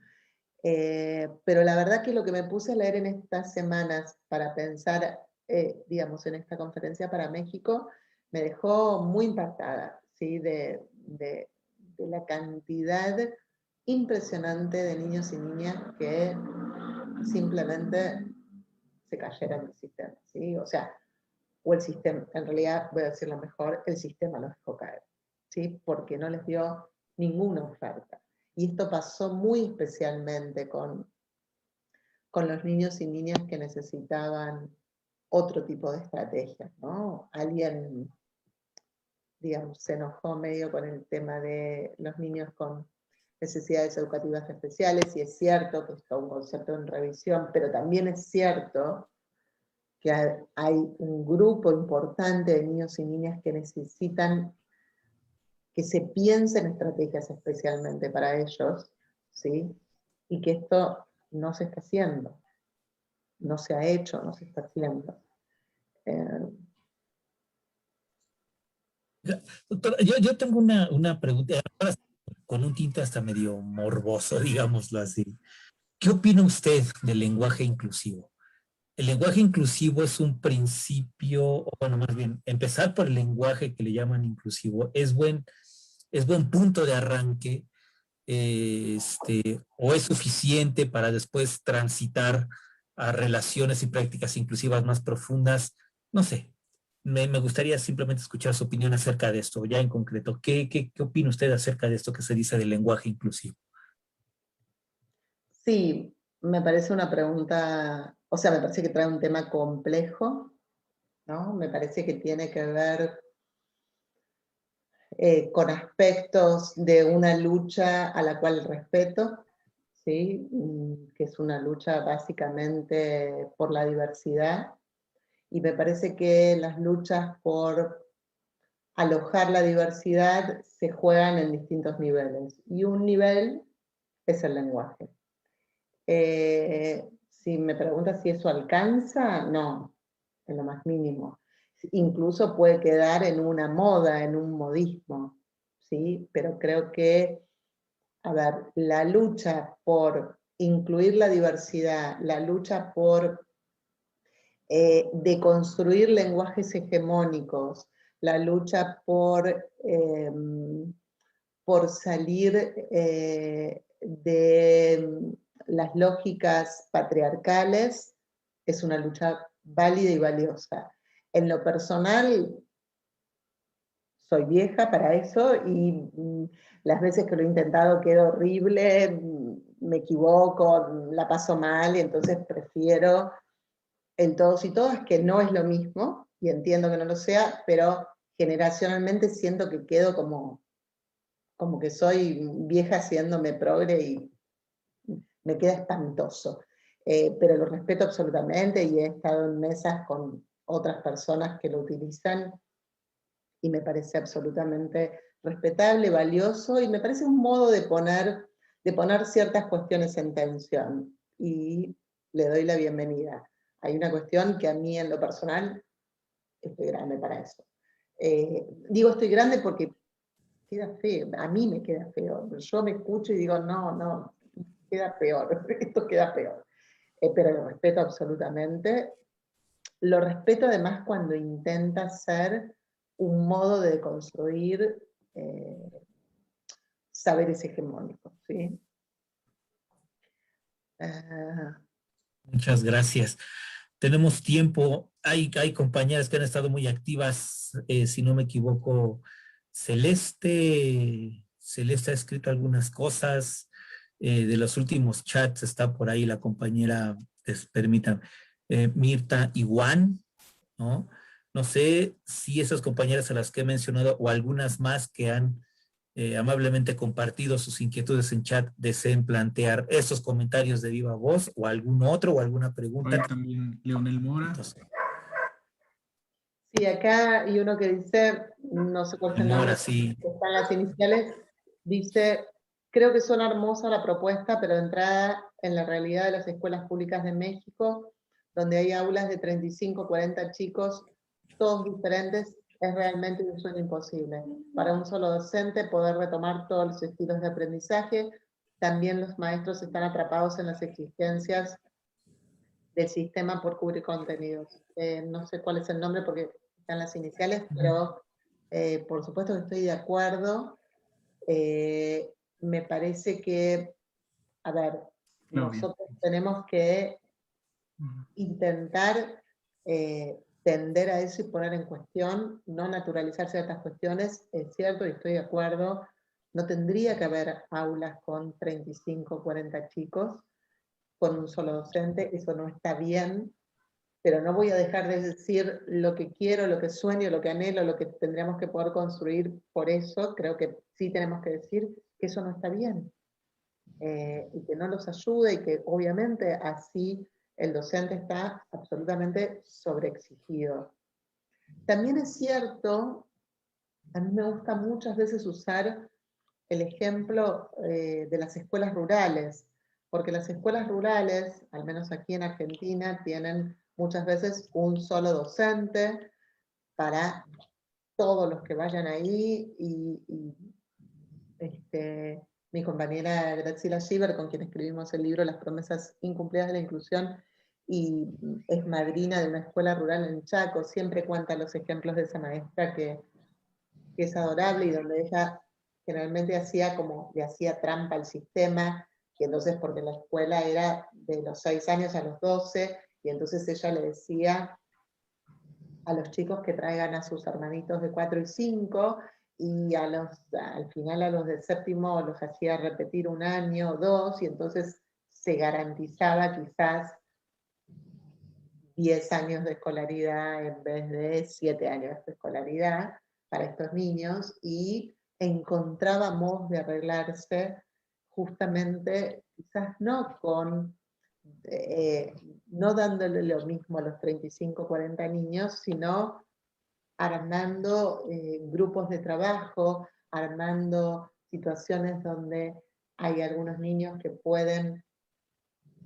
pero la verdad que lo que me puse a leer en estas semanas para pensar, digamos, en esta conferencia para México, me dejó muy impactada, ¿sí? De la cantidad impresionante de niños y niñas que simplemente se cayeron del sistema, ¿sí? O sea, o el sistema, en realidad voy a decirlo mejor, el sistema los dejó caer, ¿sí? Porque no les dio ninguna oferta. Y esto pasó muy especialmente con los niños y niñas que necesitaban otro tipo de estrategias, ¿no? Alguien, digamos, se enojó medio con el tema de los niños con necesidades educativas especiales, y es cierto que es todo un concepto en revisión, pero también es cierto que hay un grupo importante de niños y niñas que necesitan que se piensen estrategias especialmente para ellos, ¿sí? Y que esto no se está haciendo, no se ha hecho, no se está haciendo. Doctora, yo tengo una pregunta, ahora con un tinte hasta medio morboso, digámoslo así. ¿Qué opina usted del lenguaje inclusivo? El lenguaje inclusivo es un principio, o bueno, más bien, empezar por el lenguaje que le llaman inclusivo es buen punto de arranque, o es suficiente para después transitar a relaciones y prácticas inclusivas más profundas. No sé, me gustaría simplemente escuchar su opinión acerca de esto, ya en concreto. ¿Qué opina usted acerca de esto que se dice del lenguaje inclusivo? Sí, me parece una pregunta, o sea, me parece que trae un tema complejo, ¿no? Me parece que tiene que ver con aspectos de una lucha a la cual respeto, ¿sí? Que es una lucha básicamente por la diversidad, y me parece que las luchas por alojar la diversidad se juegan en distintos niveles, y un nivel es el lenguaje. Si me preguntas si eso alcanza, no, en lo más mínimo. Incluso puede quedar en una moda, en un modismo, ¿sí? Pero creo que, a ver, la lucha por incluir la diversidad, la lucha por deconstruir lenguajes hegemónicos, la lucha por salir de las lógicas patriarcales, es una lucha válida y valiosa. En lo personal, soy vieja para eso y las veces que lo he intentado quedo horrible, me equivoco, la paso mal y entonces prefiero el todos y todas, que no es lo mismo, y entiendo que no lo sea, pero generacionalmente siento que quedo como que soy vieja haciéndome progre y me queda espantoso. Pero lo respeto absolutamente y he estado en mesas con otras personas que lo utilizan y me parece absolutamente respetable, valioso, y me parece un modo de poner ciertas cuestiones en tensión, y le doy la bienvenida. Hay una cuestión que a mí en lo personal estoy grande para eso. Digo estoy grande porque queda feo, a mí me queda feo. Yo me escucho y digo, no, queda peor, esto queda peor. Pero lo respeto absolutamente. Lo respeto además cuando intenta ser un modo de construir saberes hegemónicos, ¿sí? Muchas gracias. Tenemos tiempo. Hay compañeras que han estado muy activas. Si no me equivoco, Celeste ha escrito algunas cosas. De los últimos chats está por ahí la compañera, permitan, Mirta Iguán, ¿no? No sé si esas compañeras a las que he mencionado o algunas más que han amablemente compartido sus inquietudes en chat deseen plantear esos comentarios de viva voz o algún otro o alguna pregunta. Ahí también Leonel Mora. Entonces, sí, acá hay uno que dice, no sé cuál es el nombre, sí. están las iniciales, dice, creo que suena hermosa la propuesta, pero de entrada en la realidad de las escuelas públicas de México, donde hay aulas de 35, 40 chicos, todos diferentes, es realmente un sueño imposible. Para un solo docente poder retomar todos los estilos de aprendizaje, también los maestros están atrapados en las exigencias del sistema por cubrir contenidos. No sé cuál es el nombre porque están las iniciales, pero por supuesto que estoy de acuerdo. Me parece que, a ver, nosotros tenemos que intentar tender a eso y poner en cuestión, no naturalizar ciertas cuestiones. Es cierto y estoy de acuerdo, no tendría que haber aulas con 35, 40 chicos, con un solo docente, eso no está bien, pero no voy a dejar de decir lo que quiero, lo que sueño, lo que anhelo, lo que tendríamos que poder construir. Por eso creo que sí tenemos que decir que eso no está bien, y que no los ayude, y que obviamente así el docente está absolutamente sobreexigido. También es cierto, a mí me gusta muchas veces usar el ejemplo de las escuelas rurales, porque las escuelas rurales, al menos aquí en Argentina, tienen muchas veces un solo docente para todos los que vayan ahí, y mi compañera Graciela Schieber, con quien escribimos el libro Las promesas incumplidas de la inclusión, y es madrina de una escuela rural en Chaco, siempre cuenta los ejemplos de esa maestra que es adorable y donde ella generalmente le hacía trampa al sistema, y entonces porque la escuela era de los 6 años a los 12, y entonces ella le decía a los chicos que traigan a sus hermanitos de 4 y 5, y al final a los del séptimo los hacía repetir 1 año o 2, y entonces se garantizaba quizás 10 años de escolaridad en vez de 7 años de escolaridad para estos niños, y encontrábamos de arreglarse justamente, quizás no no dándole lo mismo a los 35, 40 niños, sino armando grupos de trabajo, armando situaciones donde hay algunos niños que pueden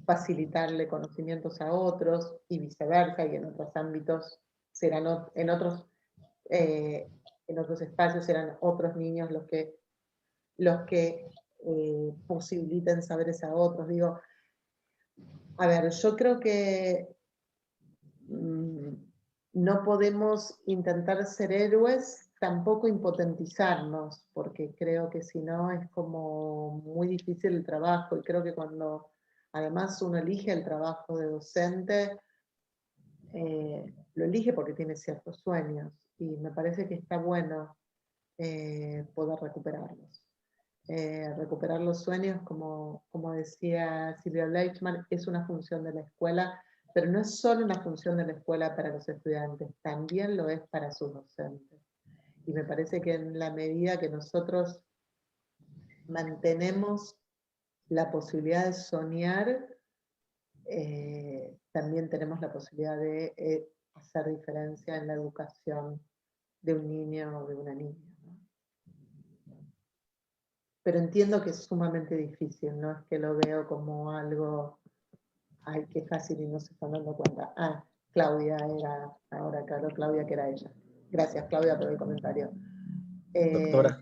facilitarle conocimientos a otros y viceversa, y en otros ámbitos serán en otros espacios serán otros niños los que posibiliten saberes a otros. Digo, a ver, yo creo que no podemos intentar ser héroes, tampoco impotentizarnos, porque creo que si no es como muy difícil el trabajo, y creo que cuando además uno elige el trabajo de docente, lo elige porque tiene ciertos sueños, y me parece que está bueno poder recuperarlos. Recuperar los sueños, como decía Silvia Bleichmann, es una función de la escuela, pero no es solo una función de la escuela para los estudiantes, también lo es para sus docentes. Y me parece que en la medida que nosotros mantenemos la posibilidad de soñar, también tenemos la posibilidad de hacer diferencia en la educación de un niño o de una niña, ¿no? Pero entiendo que es sumamente difícil, no es que lo veo como algo, ay, qué fácil y no se están dando cuenta. Ah, Claudia era, ahora claro, Claudia que era ella. Gracias, Claudia, por el comentario. Doctora,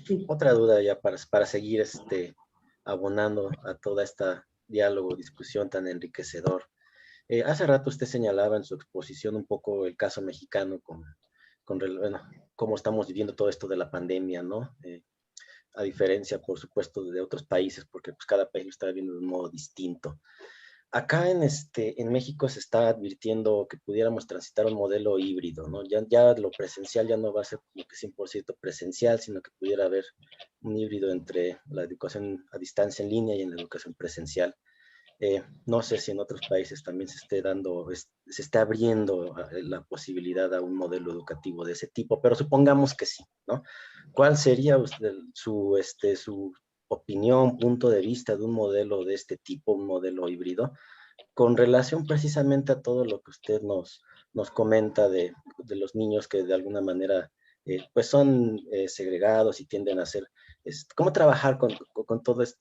Sí. otra duda ya para seguir abonando a toda esta diálogo, discusión tan enriquecedor. Hace rato usted señalaba en su exposición un poco el caso mexicano bueno, cómo estamos viviendo todo esto de la pandemia, ¿no? A diferencia, por supuesto, de otros países, porque pues, cada país lo está viviendo de un modo distinto. Acá en México se está advirtiendo que pudiéramos transitar un modelo híbrido, ¿no? Ya lo presencial ya no va a ser como que 100% presencial, sino que pudiera haber un híbrido entre la educación a distancia en línea y en la educación presencial. No sé si en otros países también se está abriendo la posibilidad a un modelo educativo de ese tipo, pero supongamos que sí, ¿no? ¿Cuál sería su opinión, punto de vista de un modelo de este tipo, un modelo híbrido, con relación precisamente a todo lo que usted nos comenta de los niños que de alguna manera pues son segregados y tienden a ser, cómo trabajar con todos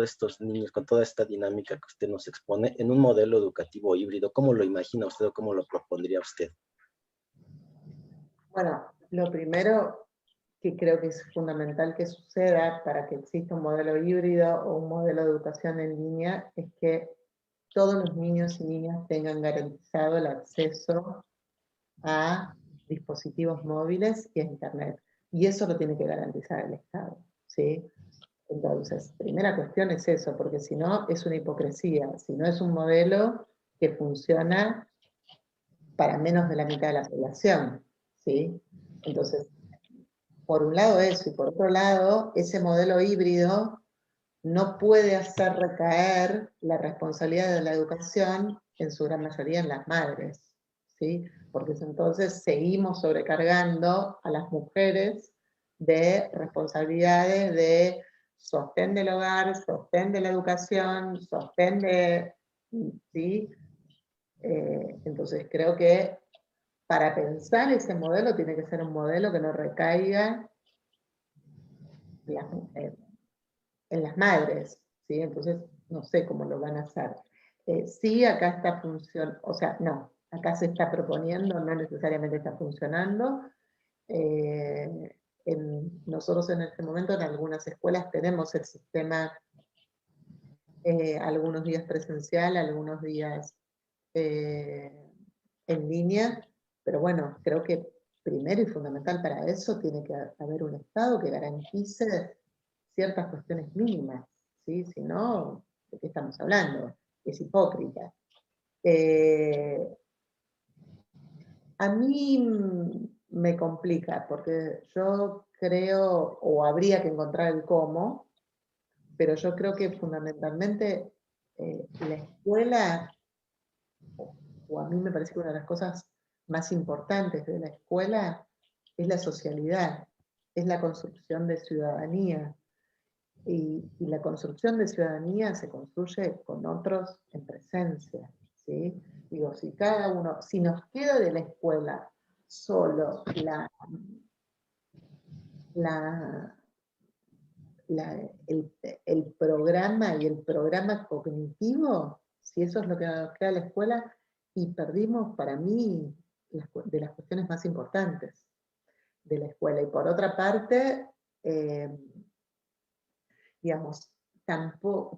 estos niños, con toda esta dinámica que usted nos expone en un modelo educativo híbrido? ¿Cómo lo imagina usted o cómo lo propondría usted? Bueno, lo primero que creo que es fundamental que suceda para que exista un modelo híbrido o un modelo de educación en línea es que todos los niños y niñas tengan garantizado el acceso a dispositivos móviles y a Internet. Y eso lo tiene que garantizar el Estado, ¿sí? Entonces, primera cuestión es eso, porque si no es una hipocresía, si no es un modelo que funciona para menos de la mitad de la población, ¿sí? Entonces, por un lado eso, y por otro lado, ese modelo híbrido no puede hacer recaer la responsabilidad de la educación, en su gran mayoría, en las madres, ¿sí? Porque entonces seguimos sobrecargando a las mujeres de responsabilidades de sostén del hogar, sostén de la educación, sostén de, ¿sí? Entonces creo que para pensar ese modelo tiene que ser un modelo que no recaiga en las madres, ¿sí? Entonces no sé cómo lo van a hacer. Sí, acá está funcionando, o sea, no, acá se está proponiendo, no necesariamente está funcionando. Nosotros en este momento en algunas escuelas tenemos el sistema algunos días presencial, algunos días en línea, pero bueno, creo que primero y fundamental para eso tiene que haber un Estado que garantice ciertas cuestiones mínimas, ¿sí? Si no, ¿de qué estamos hablando? Es hipócrita. A mí me complica, porque yo creo, o habría que encontrar el cómo, pero yo creo que fundamentalmente la escuela, o a mí me parece que una de las cosas más importantes de la escuela es la socialidad, es la construcción de ciudadanía. Y la construcción de ciudadanía se construye con otros en presencia, ¿sí? Digo, si cada uno, si nos queda de la escuela solo el programa y el programa cognitivo, si eso es lo que nos queda de la escuela, y perdimos para mí de las cuestiones más importantes de la escuela. Y por otra parte, digamos,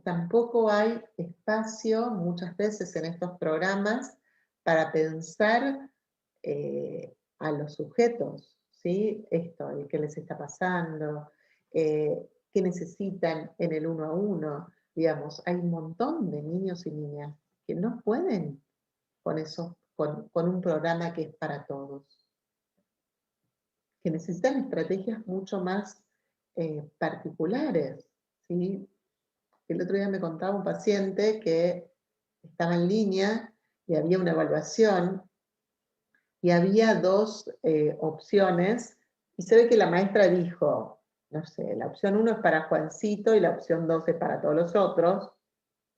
tampoco hay espacio muchas veces en estos programas para pensar a los sujetos, ¿sí? Esto, el que les está pasando, qué necesitan en el 1 a 1, digamos, hay un montón de niños y niñas que no pueden con eso, con un programa que es para todos, que necesitan estrategias mucho más particulares, ¿sí? El otro día me contaba un paciente que estaba en línea y había una evaluación y había dos opciones y se ve que la maestra dijo, no sé, la opción 1 es para Juancito y la opción 2 es para todos los otros,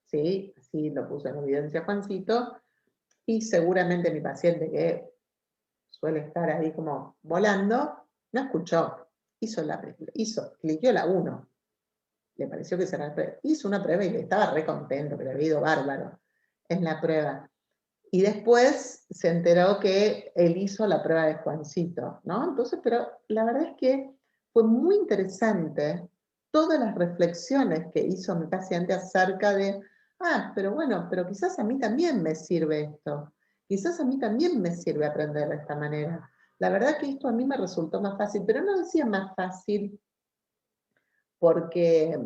¿sí? Así lo puso en evidencia Juancito, y seguramente mi paciente, que suele estar ahí como volando, no escuchó, cliqueó la 1, le pareció que será la prueba, hizo una prueba y estaba re contento, que le había ido bárbaro en la prueba. Y después se enteró que él hizo la prueba de Juancito, ¿no? Entonces, pero la verdad es que fue muy interesante todas las reflexiones que hizo mi paciente acerca de, pero bueno, pero quizás a mí también me sirve esto, quizás a mí también me sirve aprender de esta manera. La verdad que esto a mí me resultó más fácil, pero no decía más fácil porque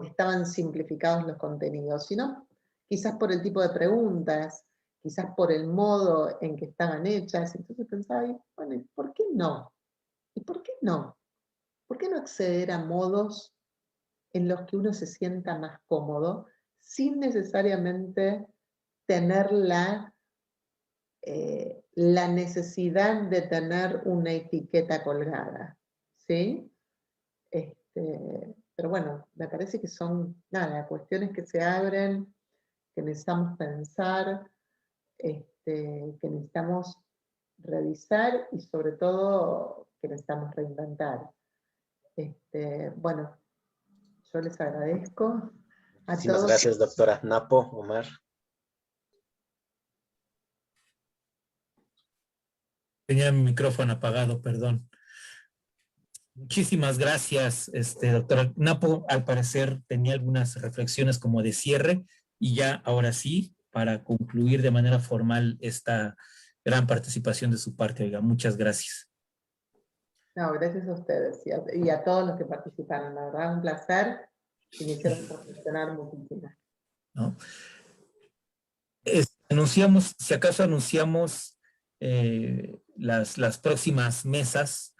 estaban simplificados los contenidos, sino quizás por el tipo de preguntas, quizás por el modo en que estaban hechas. Entonces pensaba, bueno, ¿por qué no? ¿Y por qué no? ¿Por qué no acceder a modos en los que uno se sienta más cómodo sin necesariamente tener la necesidad de tener una etiqueta colgada? ¿Sí? Pero bueno, me parece que son, cuestiones que se abren, que necesitamos pensar, que necesitamos revisar y sobre todo que necesitamos reinventar. Bueno, yo les agradezco a Muchísimas todos. gracias, doctora Napo, Omar. Tenía mi micrófono apagado, perdón. Muchísimas gracias, doctora Napo. Al parecer tenía algunas reflexiones como de cierre y ya ahora sí, para concluir de manera formal esta gran participación de su parte. Oiga, muchas gracias. No, gracias a ustedes y a todos los que participaron. La verdad, un placer y me hicieron reflexionar muchísimo. ¿No? Anunciamos, si acaso anunciamos las próximas mesas.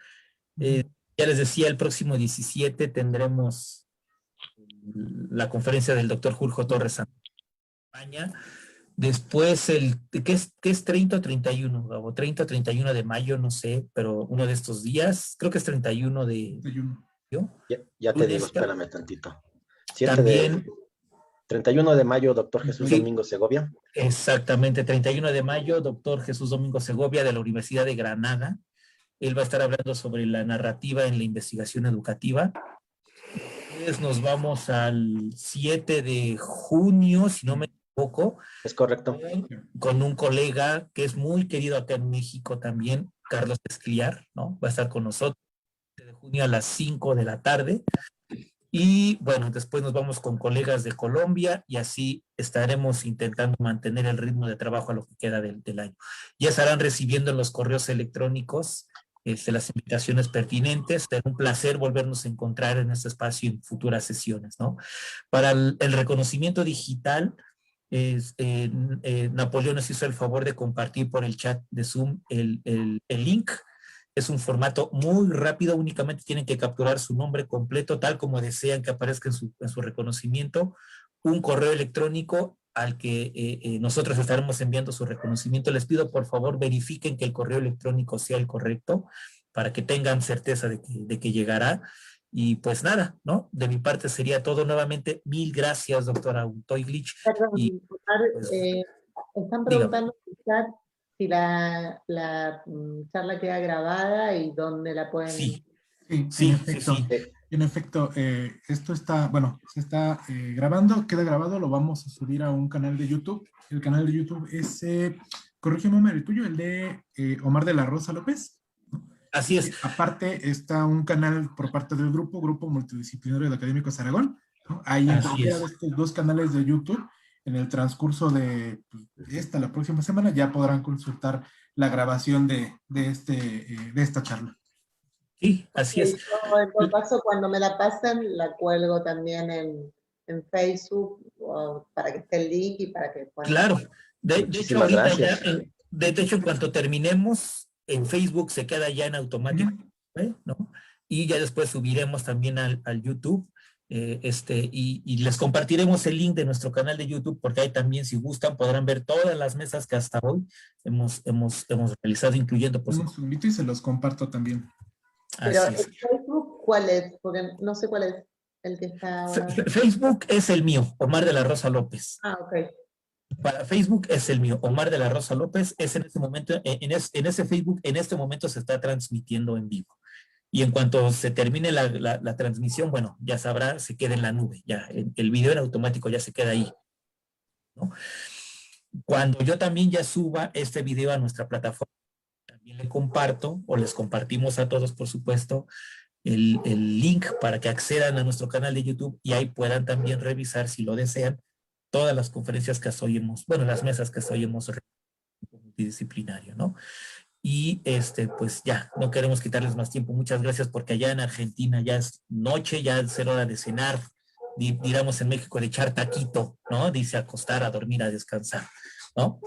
Ya les decía, el próximo 17 tendremos la conferencia del doctor Julio Torres en España. Después, ¿qué es 30 o 31? O 30 o 31 de mayo, no sé, pero uno de estos días, creo que es 31 de mayo. Ya te digo, espérame tantito. 31 de mayo, doctor Jesús Domingo Segovia. Exactamente, 31 de mayo, doctor Jesús Domingo Segovia de la Universidad de Granada. Él va a estar hablando sobre la narrativa en la investigación educativa. Entonces nos vamos al 7 de junio, si no me equivoco. Es correcto. Con un colega que es muy querido acá en México también, Carlos Escliar, ¿no? Va a estar con nosotros el 7 de junio a las 5 de la tarde. Y bueno, después nos vamos con colegas de Colombia y así estaremos intentando mantener el ritmo de trabajo a lo que queda del año. Ya estarán recibiendo en los correos electrónicos las invitaciones pertinentes. Será un placer volvernos a encontrar en este espacio en futuras sesiones, ¿no? Para el reconocimiento digital, Napoleón nos hizo el favor de compartir por el chat de Zoom el link. Es un formato muy rápido, únicamente tienen que capturar su nombre completo, tal como desean que aparezca en su reconocimiento, un correo electrónico al que nosotros estaremos enviando su reconocimiento. Les pido, por favor, verifiquen que el correo electrónico sea el correcto, para que tengan certeza de que llegará. Y pues nada, ¿no? De mi parte sería todo. Nuevamente, mil gracias, doctora Untoiglich. Perdón, y, pues, están preguntando en el chat si la charla queda grabada y dónde la pueden... Sí, en efecto, esto está, bueno, se está grabando, queda grabado, lo vamos a subir a un canal de YouTube. El canal de YouTube es, corrígeme, Omar, el tuyo, el de Omar de la Rosa López, ¿no? Así es. Aparte está un canal por parte del Grupo Multidisciplinario de Académicos Aragón, ¿no? Ahí en cualquiera de estos dos canales de YouTube en el transcurso de la próxima semana, ya podrán consultar la grabación de esta charla. Sí, así es. Yo, en todo caso, cuando me la pasen, la cuelgo también en Facebook para que esté el link y para que puedan... Claro. De hecho, ahorita gracias. ya, de hecho, en cuanto terminemos, en Facebook se queda ya en automático, ¿no? Y ya después subiremos también al YouTube, y les compartiremos el link de nuestro canal de YouTube, porque ahí también, si gustan, podrán ver todas las mesas que hasta hoy hemos realizado, incluyendo, por Los invito y se los comparto también. Pero así es. ¿el Facebook cuál es? Porque no sé cuál es el que está ahora. Facebook es el mío, Omar de la Rosa López. Ah, ok. Para Facebook es el mío, Omar de la Rosa López. Es en este momento, en ese Facebook, en este momento se está transmitiendo en vivo. Y en cuanto se termine la transmisión, bueno, ya sabrá, se queda en la nube. Ya, el video en automático ya se queda ahí, ¿no? Cuando yo también ya suba este video a nuestra plataforma, también le comparto, o les compartimos a todos, por supuesto, el link para que accedan a nuestro canal de YouTube y ahí puedan también revisar, si lo desean, todas las conferencias que hasta hoy las mesas que hasta hoy hemos multidisciplinario, ¿no? Y pues ya, no queremos quitarles más tiempo. Muchas gracias, porque allá en Argentina ya es noche, ya es hora de cenar, digamos en México de echar taquito, ¿no? Dice acostar, a dormir, a descansar, ¿no?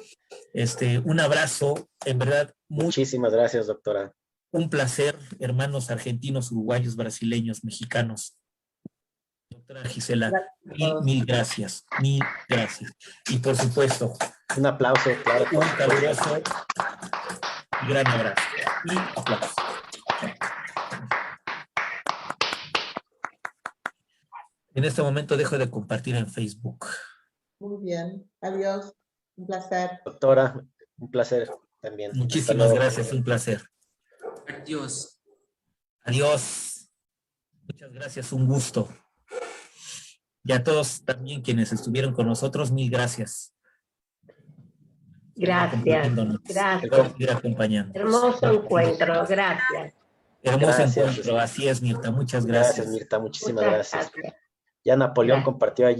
Un abrazo, en verdad. Muchísimas gracias, doctora. Un placer, hermanos argentinos, uruguayos, brasileños, mexicanos. Doctora Gisela, mil gracias, mil gracias. Y por supuesto, un aplauso, claro. Un caluroso gran abrazo y aplausos. En este momento dejo de compartir en Facebook. Muy bien, adiós, un placer. Doctora, un placer también. Muchísimas gracias, un placer. Adiós. Adiós. Muchas gracias, un gusto. Y a todos también quienes estuvieron con nosotros, mil gracias. Gracias. Gracias. Acompañando. Hermoso encuentro, gracias. Hermoso encuentro, así es, Mirta, muchas gracias. Gracias, Mirta, muchísimas gracias. Ya Napoleón compartió allí